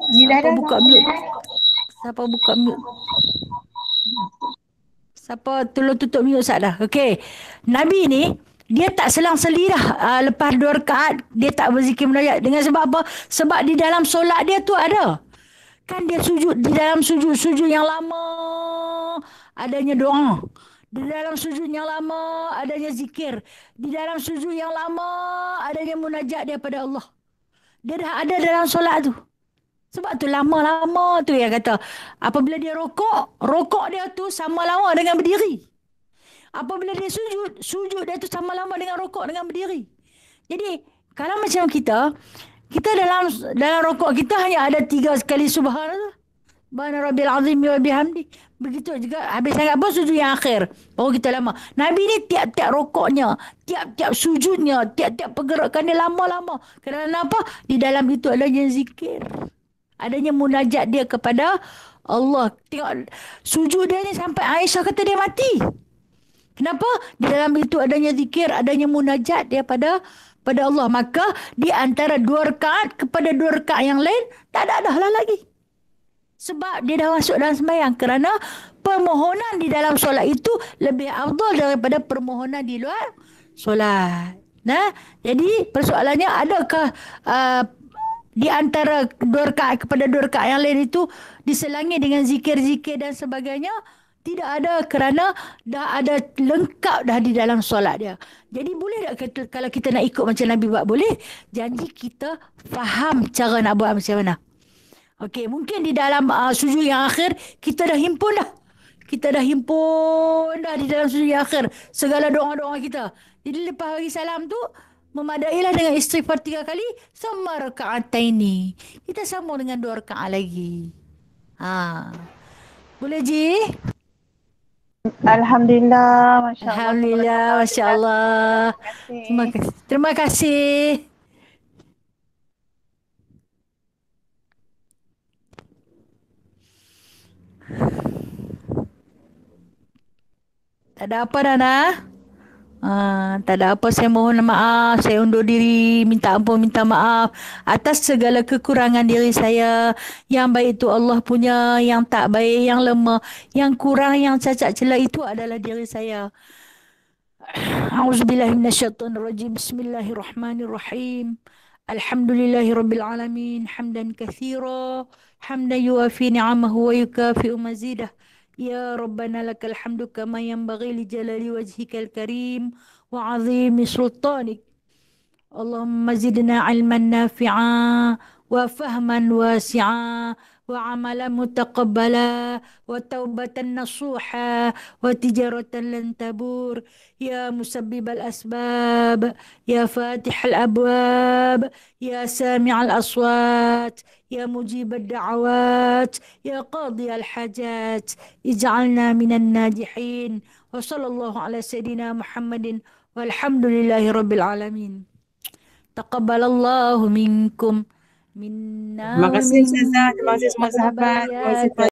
Speaker 1: Siapa buka mute? Siapa buka mute? Siapa tolong tutup mute Ustaz dah? Okey. Nabi ni dia tak selang-seli dah. Lepas 2 rakaat dia tak berzikir munajat. Dengan sebab apa? Sebab di dalam solat dia tu ada. Kan dia sujud, di dalam sujud yang lama adanya doa. Di dalam sujud yang lama adanya zikir. Di dalam sujud yang lama adanya munajat daripada Allah. Dia dah ada dalam solat tu. Sebab tu lama-lama tu yang kata. Apabila dia rokok dia tu sama lama dengan berdiri. Apabila dia sujud dia tu sama lama dengan rokok dengan berdiri. Jadi, kalau macam kita dalam rokok kita hanya ada 3 kali subhanallah. Subhana rabbil azim wa bihamdi. Begitu juga habis sangat pun sujud yang akhir. Baru kita lama. Nabi ni tiap-tiap rokoknya, tiap-tiap sujudnya, tiap-tiap pergerakannya lama-lama. Kerana apa? Di dalam itu adanya zikir. Adanya munajat dia kepada Allah. Tengok sujud dia ni sampai Aisyah kata dia mati. Kenapa? Di dalam itu adanya zikir, adanya munajat dia pada Allah. Maka di antara 2 rakaat kepada 2 rakaat yang lain tak ada dah lagi. Sebab dia dah masuk dalam sembahyang. Kerana permohonan di dalam solat itu lebih afdal daripada permohonan di luar solat. Nah, jadi persoalannya adakah di antara 2 rakaat kepada 2 rakaat yang lain itu diselangi dengan zikir-zikir dan sebagainya? Tidak ada, kerana dah ada lengkap dah di dalam solat dia. Jadi boleh tak kalau kita nak ikut macam Nabi buat? Boleh. Janji kita faham cara nak buat macam mana. Okey, mungkin di dalam sujud yang akhir kita dah himpun dah. Kita dah himpun dah di dalam sujud yang akhir segala doa-doa kita. Jadi lepas bagi salam tu memadailah dengan istighfar 3 kali, summa raka'ataini. Kita sambung dengan 2 rakaat lagi. Boleh Ji?
Speaker 4: Alhamdulillah, Masya Allah.
Speaker 1: Alhamdulillah, masya-Allah.
Speaker 4: Terima kasih.
Speaker 1: Terima kasih. Tak ada apa Dana? Tak ada apa, saya mohon maaf. Saya undur diri, minta ampun, minta maaf atas segala kekurangan diri saya. Yang baik itu Allah punya, yang tak baik, yang lemah, yang kurang, yang cacat celah itu adalah diri saya. A'udzubillahi minasyaitonirrajim. Bismillahirrahmanirrahim. Alhamdulillahirabbil alamin, hamdan katsira, hamdan yuwafi ni'amahu wa yukafi'u mazidah. Ya Rabbana lakal hamdu kama yanbaghi li jalali wajhikal karim wa 'azimi sultanik. Allahumma zidna ilman nafi'a wa fahman wasi'a wa amalan mutaqabbala wa taubatan nasuha wa tijaratan lan tabur. Ya musabbibal asbab, ya fatihal abwab, ya sami'al aswat, ya mujibad da'awat, ya qadiyal hajat, ij'alna minan najihin. Wa sallallahu ala sayyidina Muhammadin walhamdulillahi rabbil alamin. Taqabbalallahu minkum minna
Speaker 3: Terima
Speaker 1: wa
Speaker 3: kasih Ustazah, terima kasih semua
Speaker 1: minkum
Speaker 3: sahabat. Terima kasih
Speaker 1: sahabat.